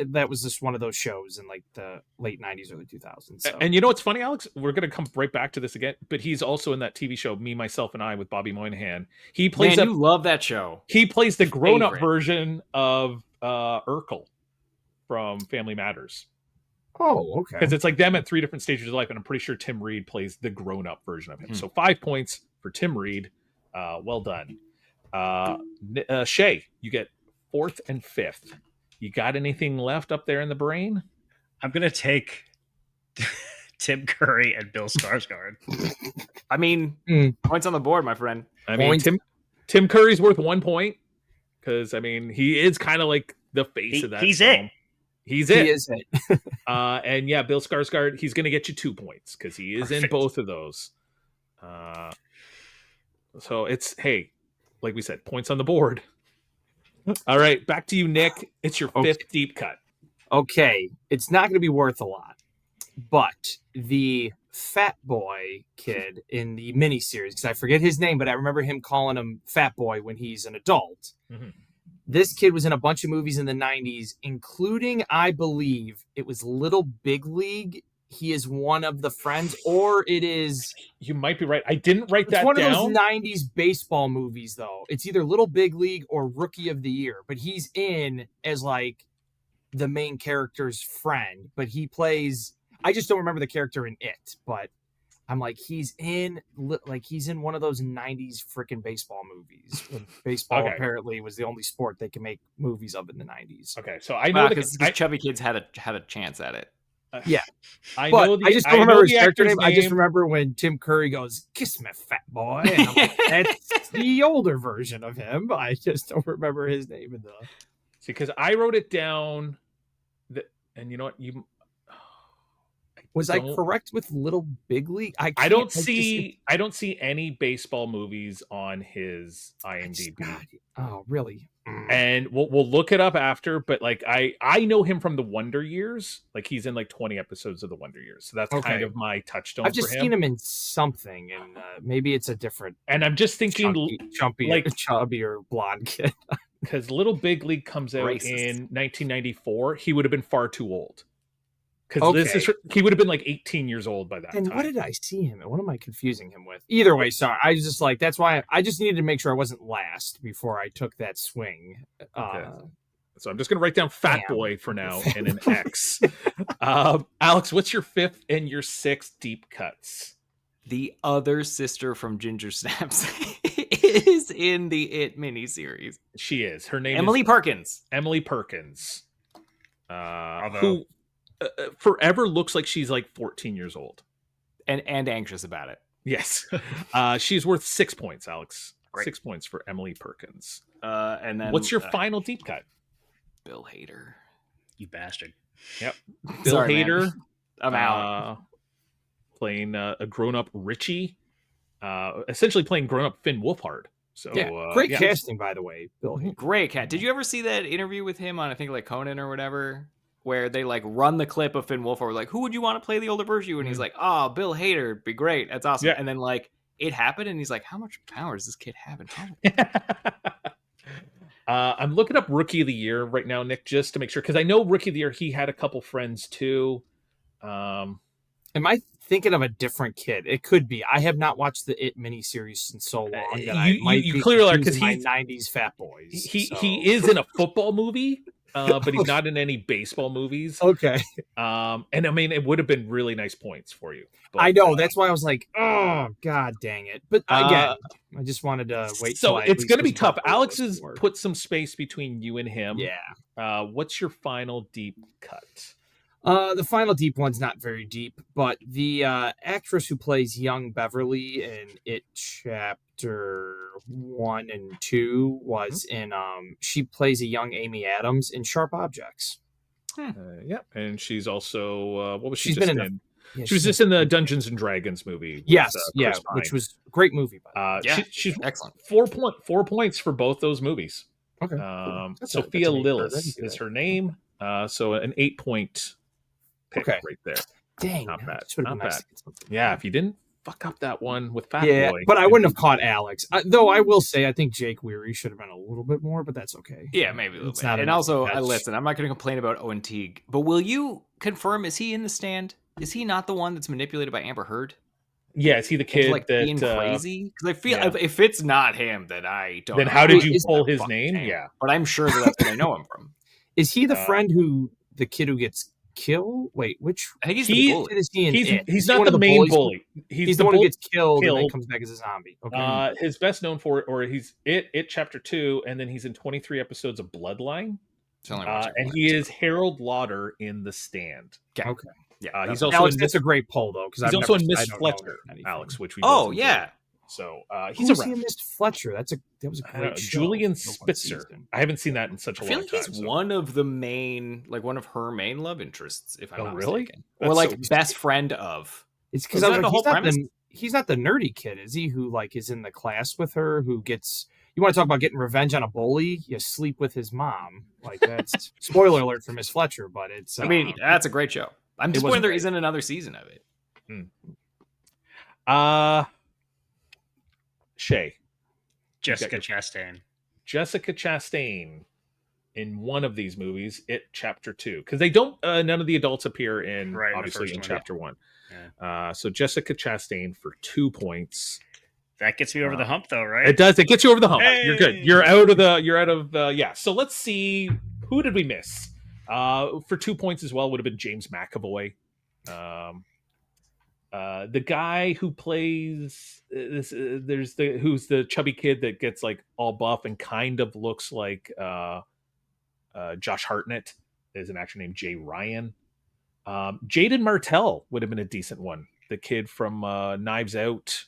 Speaker 3: That was just one of those shows in like the late '90s, early 2000s. So.
Speaker 1: And you know what's funny, Alex? We're going to come right back to this again, but he's also in that TV show, Me, Myself, and I, with Bobby Moynihan. He plays
Speaker 2: Man, you love that show.
Speaker 1: He plays the grown-up
Speaker 2: Favorite.
Speaker 1: version of Urkel from Family Matters.
Speaker 3: Oh, okay.
Speaker 1: Because it's like them at 3 different stages of life, and I'm pretty sure Tim Reed plays the grown-up version of him. So 5 points for Tim Reed. Well done. Shea, you get 4th and 5th. You got anything left up there in the brain?
Speaker 4: I'm gonna take Tim Curry and Bill Skarsgård.
Speaker 2: I mean, points on the board, my friend.
Speaker 1: I mean,
Speaker 3: Points.
Speaker 1: Tim Curry's worth 1 point because I mean he is kind of like the face of that.
Speaker 4: He's
Speaker 1: film.
Speaker 4: it.
Speaker 1: He's
Speaker 3: He
Speaker 1: it.
Speaker 3: is it.
Speaker 1: And yeah, Bill Skarsgård, he's going to get you 2 points because he is in
Speaker 4: Perfect.
Speaker 1: both of those. So it's, hey, like we said, points on the board. All right, back to you, Nick. It's your 5th deep cut.
Speaker 3: Okay, it's not going to be worth a lot, but the fat boy kid in the miniseries, because I forget his name, but I remember him calling him Fat Boy when he's an adult.
Speaker 1: Mhm.
Speaker 3: This kid was in a bunch of movies in the 90s, including, I believe, it was Little Big League. He is one of the friends, or it is...
Speaker 1: You might be right. I didn't write that
Speaker 3: It's one
Speaker 1: down.
Speaker 3: of those 90s baseball movies, though. It's either Little Big League or Rookie of the Year, but he's in as, like, the main character's friend, but he plays... I just don't remember the character in it, but I'm like, he's in one of those 90s freaking baseball movies. When baseball
Speaker 1: Okay.
Speaker 3: apparently was the only sport they can make movies of in the 90s.
Speaker 1: Okay, so I know
Speaker 2: Because chubby kids had a chance at it.
Speaker 3: Yeah.
Speaker 1: I
Speaker 3: But
Speaker 1: know the,
Speaker 3: I just don't
Speaker 1: know
Speaker 3: remember his
Speaker 1: the
Speaker 3: character
Speaker 1: actor's
Speaker 3: name. I just remember when Tim Curry goes, "Kiss me, fat boy." And I'm like, that's the older version of him. I just don't remember his name in the...
Speaker 1: See, because I wrote it down, and you know what?
Speaker 3: Was I correct with Little Big League? I
Speaker 1: don't see any baseball movies on his IMDb.
Speaker 3: Oh, really?
Speaker 1: And we'll look it up after, but like I know him from the Wonder Years. Like he's in like 20 episodes of the Wonder Years. So that's kind of my touchstone
Speaker 3: I've just
Speaker 1: for him.
Speaker 3: seen him in something, and maybe it's a different
Speaker 1: And I'm just thinking
Speaker 3: chubby or blonde kid.
Speaker 1: Because Little Big League comes out in 1994, he would have been far too old. Because he would have been like 18 years old by that time.
Speaker 3: And what did I see him in? What am I confusing him with? Either way, sorry. I was just like, that's why I just needed to make sure I wasn't last before I took that swing.
Speaker 1: Okay. So I'm just going to write down Fat Boy for now and an X. Alex, what's your 5th and your 6th deep cuts?
Speaker 2: The other sister from Ginger Snaps is in the It miniseries.
Speaker 1: She is. Her name
Speaker 2: Emily
Speaker 1: is
Speaker 2: Perkins.
Speaker 1: Emily Perkins. Who forever looks like she's like 14 years old.
Speaker 2: And anxious about it.
Speaker 1: Yes. She's worth 6 points, Alex. Great. 6 points for Emily Perkins.
Speaker 2: And then
Speaker 1: what's your final deep cut?
Speaker 2: Bill Hader.
Speaker 4: You bastard.
Speaker 1: Yep. Bill Hader.
Speaker 2: Man. I'm out.
Speaker 1: Playing a grown-up Richie. Essentially playing grown-up Finn Wolfhard. So
Speaker 3: great casting, by the way, Bill Hader.
Speaker 2: Great cat. Did you ever see that interview with him on, I think, like Conan or whatever, where they like run the clip of Finn Wolfhard, like, who would you want to play the older version? And he's like, oh, Bill Hader would be great. That's awesome.
Speaker 1: Yeah.
Speaker 2: And then like it happened, and he's like, how much power does this kid have?
Speaker 1: I'm looking up Rookie of the Year right now, Nick, just to make sure, because I know Rookie of the Year, he had a couple friends too.
Speaker 3: Am I thinking of a different kid? It could be. I have not watched the It miniseries in so long that I might
Speaker 1: you
Speaker 3: be
Speaker 1: clearly are, because
Speaker 3: confusing
Speaker 1: he's
Speaker 3: my 90s fat boys.
Speaker 1: He is in a football movie, but he's not in any baseball movies.
Speaker 3: Okay.
Speaker 1: And I mean, it would have been really nice points for you. But,
Speaker 3: I know. That's why I was like, oh, God dang it. But again, I just wanted to wait.
Speaker 1: So it's going to be tough. Alex has put some space between you and him.
Speaker 3: Yeah.
Speaker 1: What's your final deep cut?
Speaker 3: The final deep one's not very deep, but the actress who plays young Beverly in It Chapter 1 and 2 was in she plays a young Amy Adams in Sharp Objects.
Speaker 1: Yeah, and she's also what was she?
Speaker 3: She's
Speaker 1: just
Speaker 3: been
Speaker 1: in? She was just in the Dungeons and Dragons movie.
Speaker 3: Yes, which was a great movie.
Speaker 2: She's excellent.
Speaker 1: 4 points for both those movies.
Speaker 3: Okay. Cool.
Speaker 1: Sophia Lillis is her name. So an 8-point pick right there.
Speaker 3: Dang,
Speaker 1: not bad.
Speaker 3: Not bad.
Speaker 1: Yeah, if you didn't fuck up that one with Fat Boy,
Speaker 3: but I wouldn't have caught Alex. Though I will say, I think Jake Weary should have been a little bit more, but that's okay.
Speaker 2: Yeah, maybe a little bit. And also, listen, I'm not going to complain about Owen Teague, but will you confirm? Is he in the stand? Is he not the one that's manipulated by Amber Heard?
Speaker 1: Yeah, is he the kid
Speaker 2: like
Speaker 1: that
Speaker 2: being crazy? Because I feel if it's not him, then I don't.
Speaker 1: Then how did you pull his name? Yeah,
Speaker 2: but I'm sure that's where I know him from.
Speaker 3: Is he the friend the kid who gets killed? Wait, which?
Speaker 2: I think he's the bully.
Speaker 1: He's not the main bully.
Speaker 3: He's the one who gets killed and then comes back as a zombie. Okay.
Speaker 1: His best known for, or he's It Chapter 2, and then he's in 23 episodes of Bloodline. And he is Harold Lauder in The Stand.
Speaker 3: Okay.
Speaker 1: Yeah, he's also
Speaker 3: Alex, that's a great poll though, because
Speaker 1: he's also in Miss Fletcher, Alex, which we
Speaker 2: yeah.
Speaker 1: So
Speaker 3: he's in Miss Fletcher. That was a great show.
Speaker 1: Julian Spitzer. I haven't seen that in such a long time. I feel like
Speaker 2: he's one of the main, one of her main love interests, if I'm not mistaken.
Speaker 1: Or
Speaker 2: best friend of.
Speaker 3: It's because he's not the nerdy kid, is he? Who is in the class with her? Who gets? You want to talk about getting revenge on a bully? You sleep with his mom. That's spoiler alert for Miss Fletcher, but it's.
Speaker 2: I mean, that's a great show. I'm disappointed there isn't another season of it.
Speaker 1: Shea.
Speaker 4: Jessica Chastain.
Speaker 1: Jessica Chastain in one of these movies, It Chapter 2. Because they don't, none of the adults appear in, obviously, in Chapter 1. Yeah. So Jessica Chastain for 2 points.
Speaker 4: That gets me over the hump, though, right?
Speaker 1: It does. It gets you over the hump. Hey! You're good. You're out of yeah. So let's see. Who did we miss? For 2 points as well would have been James McAvoy. The guy who plays who's the chubby kid that gets all buff and kind of looks like Josh Hartnett. There's an actor named Jay Ryan. Jaden Martell would have been a decent one. The kid from Knives Out.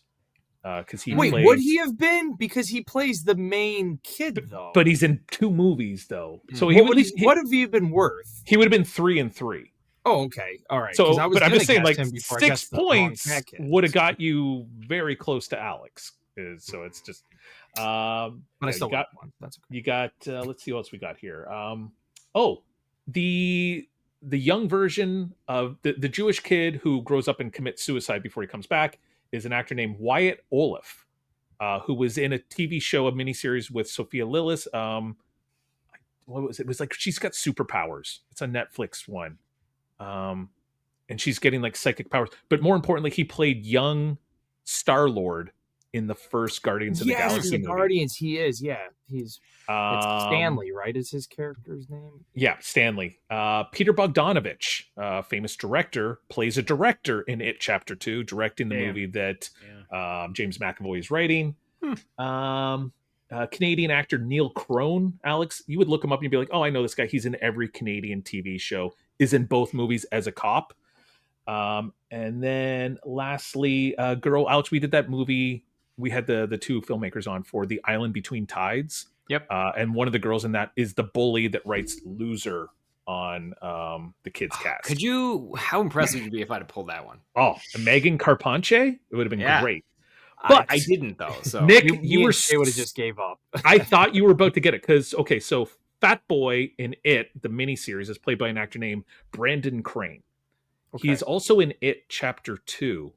Speaker 1: Because
Speaker 3: would he have been? Because he plays the main kid though.
Speaker 1: But he's in 2 movies though. So
Speaker 3: what have you been worth?
Speaker 1: He would have been 3 and 3.
Speaker 3: Oh, okay, all right.
Speaker 1: So, but I'm just saying, 6 points would have got you very close to Alex. So it's just. But
Speaker 3: I still got one. That's okay.
Speaker 1: You got. Let's see what else we got here. The young version of the Jewish kid who grows up and commits suicide before he comes back is an actor named Wyatt Olaf, who was in a TV show, a miniseries with Sophia Lillis. What was it? It was she's got superpowers. It's a Netflix one. And she's getting psychic powers. But more importantly, he played young Star-Lord in the first Guardians of the Galaxy movie.
Speaker 3: Guardians, he is. Yeah, he's it's Stanley, right? Is his character's name?
Speaker 1: Yeah, Stanley. Peter Bogdanovich, famous director, plays a director in It Chapter 2, directing the movie that James McAvoy is writing. Canadian actor Neil Crone. Alex, you would look him up and you'd be like, oh, I know this guy. He's in every Canadian TV show, is in both movies as a cop. And then lastly, Alex, we did that movie. We had the 2 filmmakers on for The Island Between Tides.
Speaker 2: Yep.
Speaker 1: And one of the girls in that is the bully that writes Loser on the kids' cast.
Speaker 2: How impressed would you be if I'd have pulled that one?
Speaker 1: Oh, Megan Carpentier? It would have been great.
Speaker 2: But I didn't though. So
Speaker 1: Nick,
Speaker 3: you would have just gave up.
Speaker 1: I thought you were about to get it because so Fat Boy in It, the miniseries, is played by an actor named Brandon Crane. Okay. He's also in It Chapter 2.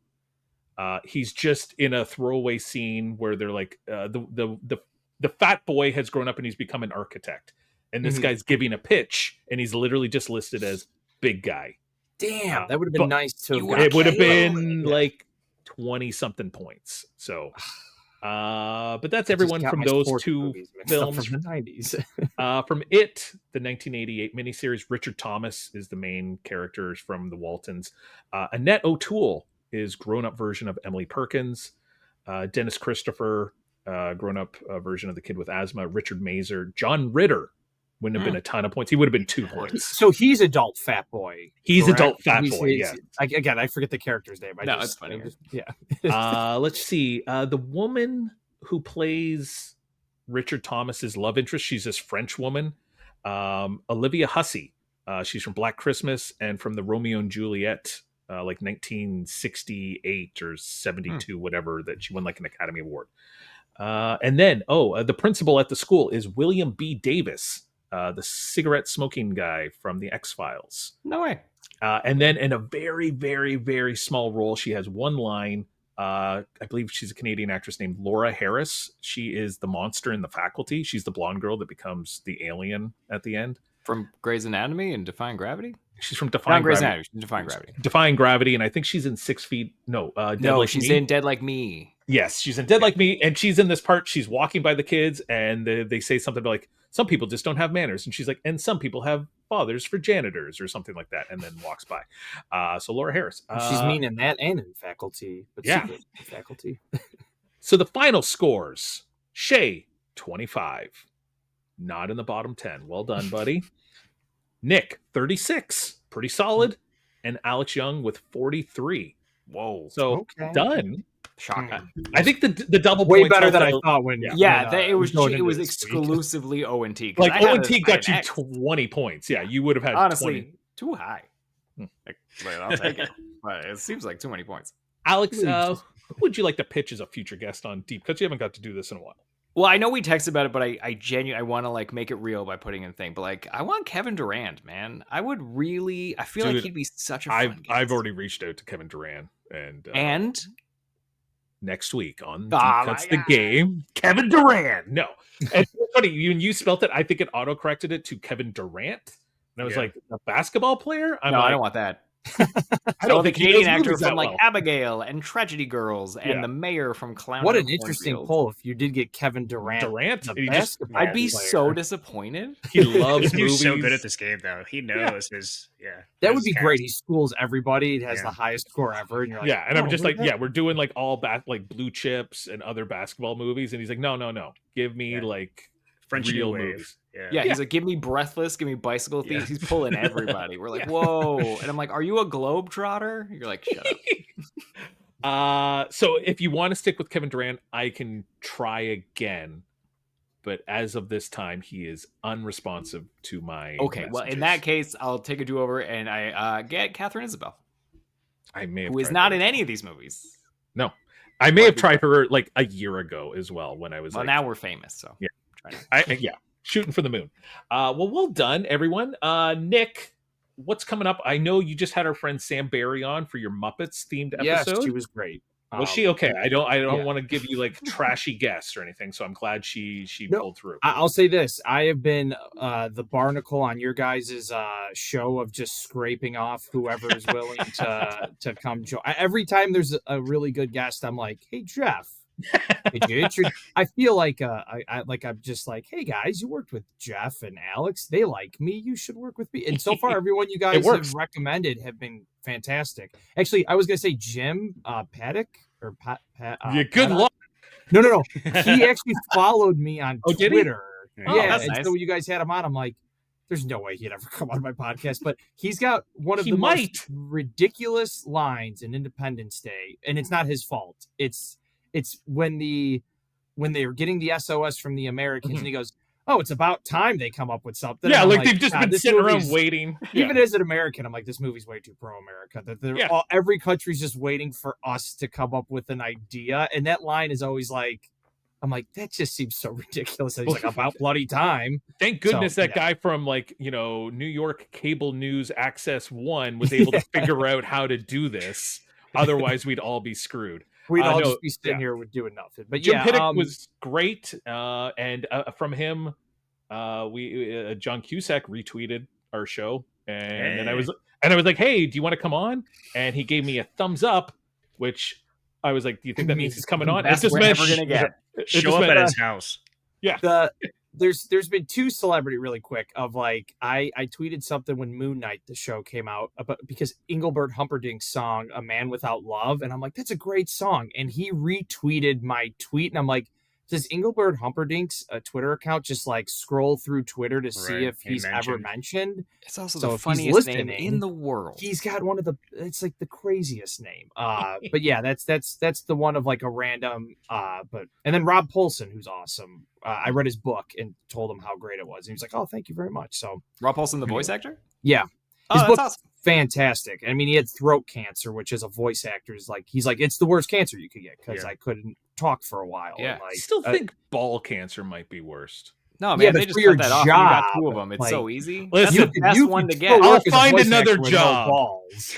Speaker 1: He's just in a throwaway scene where they're the fat boy has grown up and he's become an architect, and this guy's giving a pitch, and he's literally just listed as big guy.
Speaker 3: Damn, that would have been nice to.
Speaker 1: It would have been 20 something points. So But that's everyone from those two films
Speaker 3: from the 90s.
Speaker 1: From It, the 1988 miniseries, Richard Thomas is the main character from the Waltons. Annette O'Toole is grown-up version of Emily Perkins. Dennis Christopher, grown-up version of the kid with asthma. Richard Mazer. John Ritter wouldn't have been a ton of points. He would have been 2 points.
Speaker 3: So he's adult fat boy.
Speaker 1: He's
Speaker 3: correct?
Speaker 1: adult fat boy, yeah.
Speaker 3: Again, I forget the character's name.
Speaker 2: It's funny.
Speaker 3: Yeah.
Speaker 1: Let's see. The woman who plays Richard Thomas's love interest, she's this French woman, Olivia Hussey. She's from Black Christmas and from the Romeo and Juliet, like 1968 or 72, whatever, that she won like an Academy Award. And then, the principal at the school is William B. Davis, the cigarette smoking guy from the X-Files.
Speaker 2: No way.
Speaker 1: And then in a very, very, very small role, she has one line. I believe she's a Canadian actress named Laura Harris. She is the monster in The Faculty. She's the blonde girl that becomes the alien at the end.
Speaker 2: From Grey's Anatomy and Defying Gravity?
Speaker 1: She's from Defying Gravity.
Speaker 2: Anatomy. She's Defying Gravity.
Speaker 1: Defying Gravity, and I think she's in 6 Feet. No,
Speaker 2: she's in Dead Like Me.
Speaker 1: Yes, she's in Dead Like Me, and she's in this part. She's walking by the kids, and they say something like, some people just don't have manners. And she's like, and some people have fathers for janitors or something like that, and then walks by. So Laura Harris.
Speaker 3: She's mean in that and in Faculty. But
Speaker 1: yeah.
Speaker 3: Faculty.
Speaker 1: So the final scores. Shea, 25. Not in the bottom 10. Well done, buddy. Nick, 36. Pretty solid. And Alex Young with 43. Whoa. So done.
Speaker 2: Shocking.
Speaker 1: I think the double
Speaker 3: way
Speaker 1: points
Speaker 3: better than I thought.
Speaker 2: It was exclusively O and T.
Speaker 1: Like O and T got you 20 points. Yeah, you would have had
Speaker 2: honestly
Speaker 1: 20.
Speaker 2: Too high. I'll take it. But it seems like too many points.
Speaker 1: Alex, who would you like to pitch as a future guest on Deep? Because you haven't got to do this in a while.
Speaker 2: Well, I know we texted about it, but I genuinely want to like make it real by putting in a thing. But like, I want Kevin Durant, man. I feel like he'd be such a fun guest.
Speaker 1: I've already reached out to Kevin Durant
Speaker 2: and next
Speaker 1: week on Deep Cuts the Game, Kevin Durant. No, and it's funny when you spelt it. I think it auto-corrected it to Kevin Durant, and I was like, a basketball player.
Speaker 2: I don't want that. I don't think the Canadian actor from like Abigail and Tragedy Girls and the mayor from Clown.
Speaker 3: What an interesting poll! If you did get Kevin Durant,
Speaker 2: I'd be so disappointed.
Speaker 1: He loves movies.
Speaker 4: He's so good at this game, though. He knows his.
Speaker 3: That would be great. He schools everybody. It has the highest score ever, and you're like,
Speaker 1: and I'm just like, we're doing like all like Blue Chips and other basketball movies, and he's like, no, give me like
Speaker 4: French
Speaker 1: real
Speaker 4: New
Speaker 1: movies.
Speaker 2: Yeah, he's like, give me Breathless, give me Bicycle Thieves. He's pulling everybody. We're like, whoa. And I'm like, are you a globetrotter? You're like, shut
Speaker 1: up. So if you want to stick with Kevin Durant, I can try again. But as of this time, he is unresponsive to my messages.
Speaker 2: Well, in that case, I'll take a do-over and I get Catherine Isabel.
Speaker 1: Who
Speaker 2: is not in any of these movies.
Speaker 1: No. I may have tried her like a year ago as well when I was
Speaker 2: now we're famous, so.
Speaker 1: Yeah. Shooting for the moon. Well done, everyone. Nick, what's coming up? I know you just had our friend Sam Barry on for your Muppets themed episode.
Speaker 3: Yes, she was great.
Speaker 1: Was she okay? I don't want to give you like trashy guests or anything, so I'm glad she pulled through.
Speaker 3: I'll say this: I have been the barnacle on your guys' show of just scraping off whoever is willing to come join. Every time there's a really good guest, I'm like, "Hey, Jeff." I feel like I'm just like, hey guys, you worked with Jeff and Alex. They like me. You should work with me. And so far, everyone you guys have recommended have been fantastic. Actually, I was gonna say Jim Paddock or Pat.
Speaker 1: Good luck.
Speaker 3: No. He actually followed me on Twitter.
Speaker 2: That's nice.
Speaker 3: So you guys had him on. I'm like, there's no way he'd ever come on my podcast. But he's got one of the most ridiculous lines in Independence Day, and it's not his fault. It's when they're getting the SOS from the Americans, and he goes, "Oh, it's about time they come up with something."
Speaker 1: Yeah, like they've just been sitting around waiting.
Speaker 3: Even as an American, I'm like, this movie's way too pro-America. That every country's just waiting for us to come up with an idea, and that line is always like, I'm like, that just seems so ridiculous. And he's like, about bloody time.
Speaker 1: Thank goodness that guy from like New York cable news Access 1 was able to figure out how to do this. Otherwise, we'd all be screwed.
Speaker 3: We'd all just be sitting here doing nothing. But
Speaker 1: Jim Piddock was great, and from him, John Cusack retweeted our show, and I was like, "Hey, do you want to come on?" And he gave me a thumbs up, which I was like, do you think that means he's coming on?
Speaker 2: That's
Speaker 1: It just
Speaker 2: we're
Speaker 1: meant
Speaker 2: never gonna get.
Speaker 4: Show up at his house.
Speaker 1: Yeah.
Speaker 3: There's been two celebrity really quick of like I tweeted something when Moon Knight the show came out about because Engelbert Humperdinck's song "A Man Without Love," and I'm like, that's a great song, and he retweeted my tweet, and I'm like, does Engelbert Humperdinck's Twitter account just like scroll through Twitter to see if he's ever mentioned?
Speaker 2: It's also
Speaker 3: So
Speaker 2: the
Speaker 3: if he's
Speaker 2: funniest name
Speaker 3: listening,
Speaker 2: in the world.
Speaker 3: He's got one of the it's like the craziest name. But yeah, that's the one of like a random but and then Rob Paulson, who's awesome. I read his book and told him how great it was. And he was like, "Oh, thank you very much." So
Speaker 2: Rob Paulson, the voice actor?
Speaker 3: Yeah.
Speaker 2: Oh,
Speaker 3: His
Speaker 2: that's
Speaker 3: book's
Speaker 2: awesome.
Speaker 3: fantastic. I mean, he had throat cancer, which as a voice actor is like he's like, it's the worst cancer you could get because I couldn't talk for a while.
Speaker 2: Yeah.
Speaker 3: And like,
Speaker 1: I still think ball cancer might be worst.
Speaker 2: No, man,
Speaker 3: but
Speaker 2: they just
Speaker 3: for your
Speaker 2: cut that off. And you got
Speaker 3: job,
Speaker 2: two of them. It's
Speaker 3: like,
Speaker 2: so easy.
Speaker 1: listen,
Speaker 2: That's the best one to get.
Speaker 1: I'll
Speaker 3: work as a
Speaker 1: find
Speaker 3: voice
Speaker 1: another
Speaker 3: actor with no
Speaker 1: job.
Speaker 3: balls.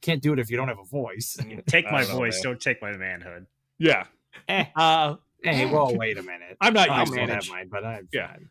Speaker 3: Can't do it if you don't have a voice.
Speaker 4: Take my
Speaker 1: I don't know,
Speaker 4: voice,
Speaker 1: man.
Speaker 4: don't take my manhood.
Speaker 1: Yeah.
Speaker 2: Eh.
Speaker 3: Hey, well, wait a minute.
Speaker 1: I'm not
Speaker 3: I
Speaker 1: used to
Speaker 3: don't
Speaker 1: it.
Speaker 3: have mine, but I'm
Speaker 1: Yeah.
Speaker 3: fine.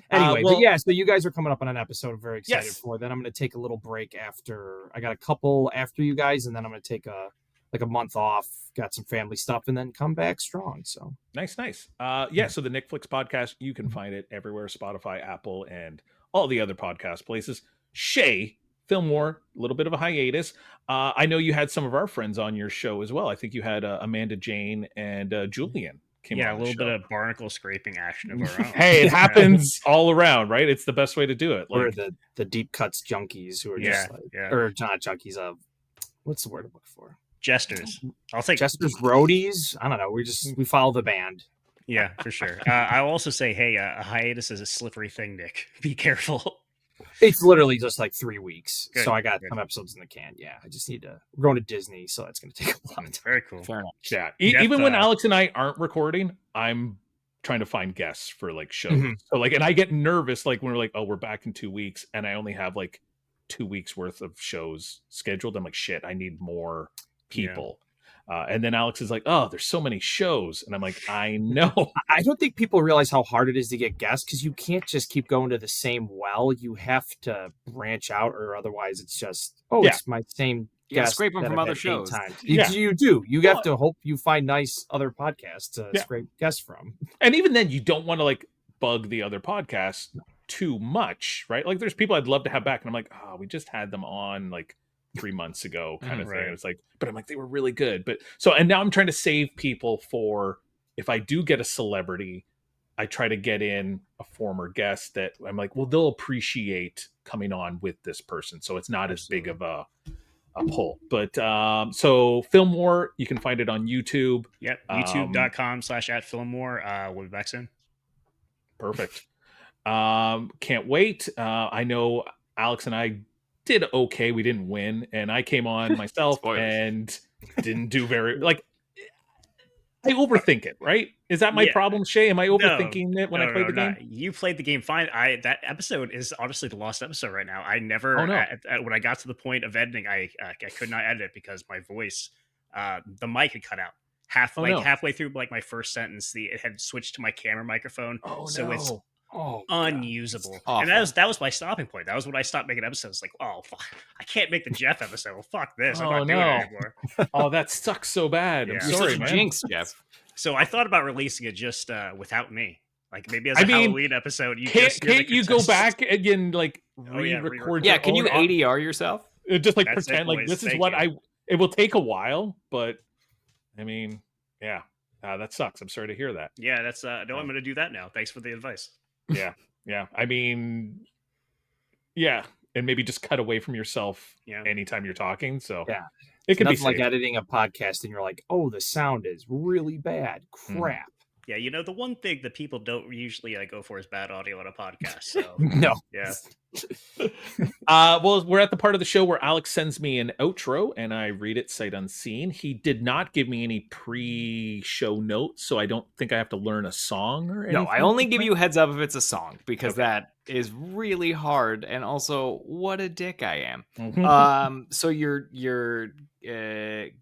Speaker 3: Anyway,
Speaker 1: well-
Speaker 3: but yeah, so you guys are coming up on an episode I'm very excited
Speaker 1: Yes.
Speaker 3: for. Then I'm going to take a little break after. I got a couple after you guys, and then I'm going to take a month off, got some family stuff, and then come back strong. So
Speaker 1: Nice. Yeah, so the NickFlix podcast, you can find it everywhere, Spotify, Apple, and all the other podcast places. Shea, Filmwar, a little bit of a hiatus. I know you had some of our friends on your show as well. I think you had Amanda Jane and Julian came
Speaker 4: Yeah,
Speaker 1: on
Speaker 4: a
Speaker 1: the
Speaker 4: little
Speaker 1: show.
Speaker 4: bit of barnacle scraping action of our own.
Speaker 1: Hey, it happens all around, right? It's the best way to do it.
Speaker 3: or
Speaker 1: Like,
Speaker 3: the deep cuts junkies who are just like,
Speaker 4: yeah.
Speaker 3: or not junkies of what's the word I'm looking for?
Speaker 4: Jesters. I'll take
Speaker 3: Jesters, roadies. I don't know. We follow the band.
Speaker 4: Yeah, for sure. I'll also say, hey, a hiatus is a slippery thing, Nick. Be careful.
Speaker 3: It's literally just like 3 weeks.
Speaker 4: Good,
Speaker 3: So I got
Speaker 4: good.
Speaker 3: some episodes in the can. Yeah, I just need to. We're going to Disney, so that's going to take a lot of time.
Speaker 4: Very cool.
Speaker 2: Fair enough.
Speaker 1: yeah.
Speaker 4: Jeff,
Speaker 1: Even when Alex and I aren't recording, I'm trying to find guests for like shows.
Speaker 3: Mhm.
Speaker 1: So like, and I get nervous like when we're like, oh, we're back in 2 weeks, and I only have like 2 weeks worth of shows scheduled. I'm like, shit, I need more people. And then Alex is like, oh, there's so many shows, and I'm like, I know.
Speaker 3: I don't think people realize how hard it is to get guests because you can't just keep going to the same well. You have to branch out, or otherwise it's just it's my same.
Speaker 2: You gotta
Speaker 3: guest
Speaker 2: scrape 'em
Speaker 3: that
Speaker 2: from
Speaker 3: I've
Speaker 2: other
Speaker 3: had 8
Speaker 2: shows.
Speaker 3: times.
Speaker 1: Yeah.
Speaker 3: You do. You have to hope you find nice other podcasts to
Speaker 1: Yeah.
Speaker 3: scrape guests from.
Speaker 1: And even then, you don't want to like bug the other podcasts too much, right? Like, there's people I'd love to have back, and I'm like, oh, we just had them on like 3 months ago, kind of thing.
Speaker 4: Right.
Speaker 1: And it's like, but I'm like, they were really good. But so, and now I'm trying to save people for if I do get a celebrity, I try to get in a former guest that I'm like, well, they'll appreciate coming on with this person, so it's not as big of a pull. But so Filmwar, you can find it on YouTube.
Speaker 4: Yep. YouTube.com/@Filmwar. We'll be back soon.
Speaker 1: Perfect. Can't wait. I know Alex and I did okay. We didn't win, and I came on myself
Speaker 2: Spoilers.
Speaker 1: and didn't do very like. I overthink it, right? Is that my
Speaker 4: Yeah.
Speaker 1: problem, Shay? Am I overthinking it when I play the game?
Speaker 4: not. You played the game fine. That episode is honestly the lost episode right now. I never,
Speaker 1: Oh, no.
Speaker 4: when I got to the point of editing, I could not edit it because my voice, the mic had cut out halfway through like my first sentence. It had switched to my camera microphone, so it's unusable.
Speaker 2: Awful.
Speaker 4: And that was my stopping point. That was when I stopped making episodes. Like, oh, fuck, I can't make the Jeff episode. Well, fuck this. I'm
Speaker 1: Oh,
Speaker 4: not doing
Speaker 1: no.
Speaker 4: it anymore.
Speaker 1: Oh, that sucks so bad. I'm
Speaker 4: Yeah.
Speaker 2: You're
Speaker 1: sorry,
Speaker 2: such a
Speaker 1: man.
Speaker 2: jinx, Jeff.
Speaker 4: So I thought about releasing it just without me. Like maybe as a
Speaker 1: I mean,
Speaker 4: Halloween episode, you're
Speaker 1: Can't
Speaker 4: the
Speaker 1: you go
Speaker 4: contestant.
Speaker 1: back again, like
Speaker 4: Oh, yeah,
Speaker 1: re-record?
Speaker 2: Yeah,
Speaker 1: your
Speaker 2: can you
Speaker 1: own
Speaker 2: ADR yourself?
Speaker 1: just like
Speaker 4: That's it,
Speaker 1: pretend like
Speaker 4: boys.
Speaker 1: this is
Speaker 4: Thank
Speaker 1: what
Speaker 4: you.
Speaker 1: it will take a while, but I mean, yeah, that sucks. I'm sorry to hear that.
Speaker 4: Yeah, that's no, I'm going to do that now. Thanks for the advice.
Speaker 1: Yeah. I mean, yeah, and maybe just cut away from yourself
Speaker 4: Yeah.
Speaker 1: anytime you're talking. So
Speaker 3: Yeah.
Speaker 1: it could be
Speaker 3: Nothing like
Speaker 1: safe.
Speaker 3: editing a podcast and you're like, oh, the sound is really bad. Crap.
Speaker 4: Yeah, you know, the one thing that people don't usually go for is bad audio on a podcast. So
Speaker 3: No.
Speaker 4: yeah,
Speaker 1: Well, we're at the part of the show where Alex sends me an outro and I read it sight unseen. He did not give me any pre-show notes, so I don't think I have to learn a song or anything.
Speaker 2: No, I only give you a heads up if it's a song because
Speaker 1: Okay.
Speaker 2: that is really hard. And also, what a dick I am.
Speaker 1: Mhm.
Speaker 2: So your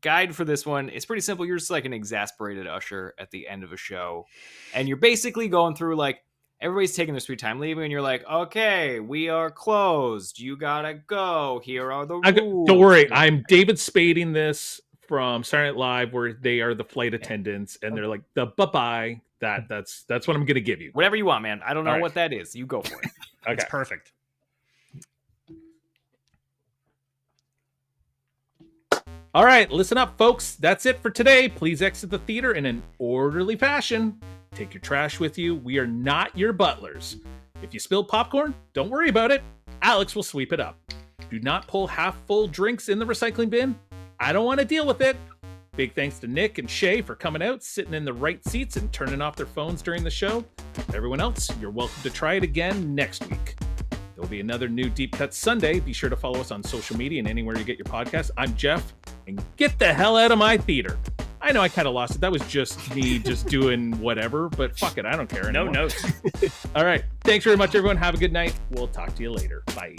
Speaker 2: guide for this one is pretty simple. You're just like an exasperated usher at the end of a show, and you're basically going through like everybody's taking their sweet time leaving, and you're like, okay, we are closed. You gotta go. Here are the rules.
Speaker 1: Don't worry, I'm David Spading this from Saturday Night Live where they are the flight attendants and they're like the bye-bye. That's what I'm gonna give you.
Speaker 2: Whatever you want, man. I don't know what that is. You go for it.
Speaker 1: Okay.
Speaker 4: It's perfect.
Speaker 1: All right, listen up, folks. That's it for today. Please exit the theater in an orderly fashion. Take your trash with you. We are not your butlers. If you spilled popcorn, don't worry about it. Alex will sweep it up. Do not pull half-full drinks in the recycling bin. I don't want to deal with it. Big thanks to Nick and Shea for coming out, sitting in the right seats, and turning off their phones during the show. Everyone else, you're welcome to try it again next week. There'll be another new Deep Cut Sunday. Be sure to follow us on social media and anywhere you get your podcasts. I'm Jeff, and get the hell out of my theater. I know I kind of lost it. That was just me just doing whatever, but fuck it. I don't care anymore.
Speaker 4: No notes.
Speaker 1: All right. Thanks very much, everyone. Have a good night. We'll talk to you later. Bye.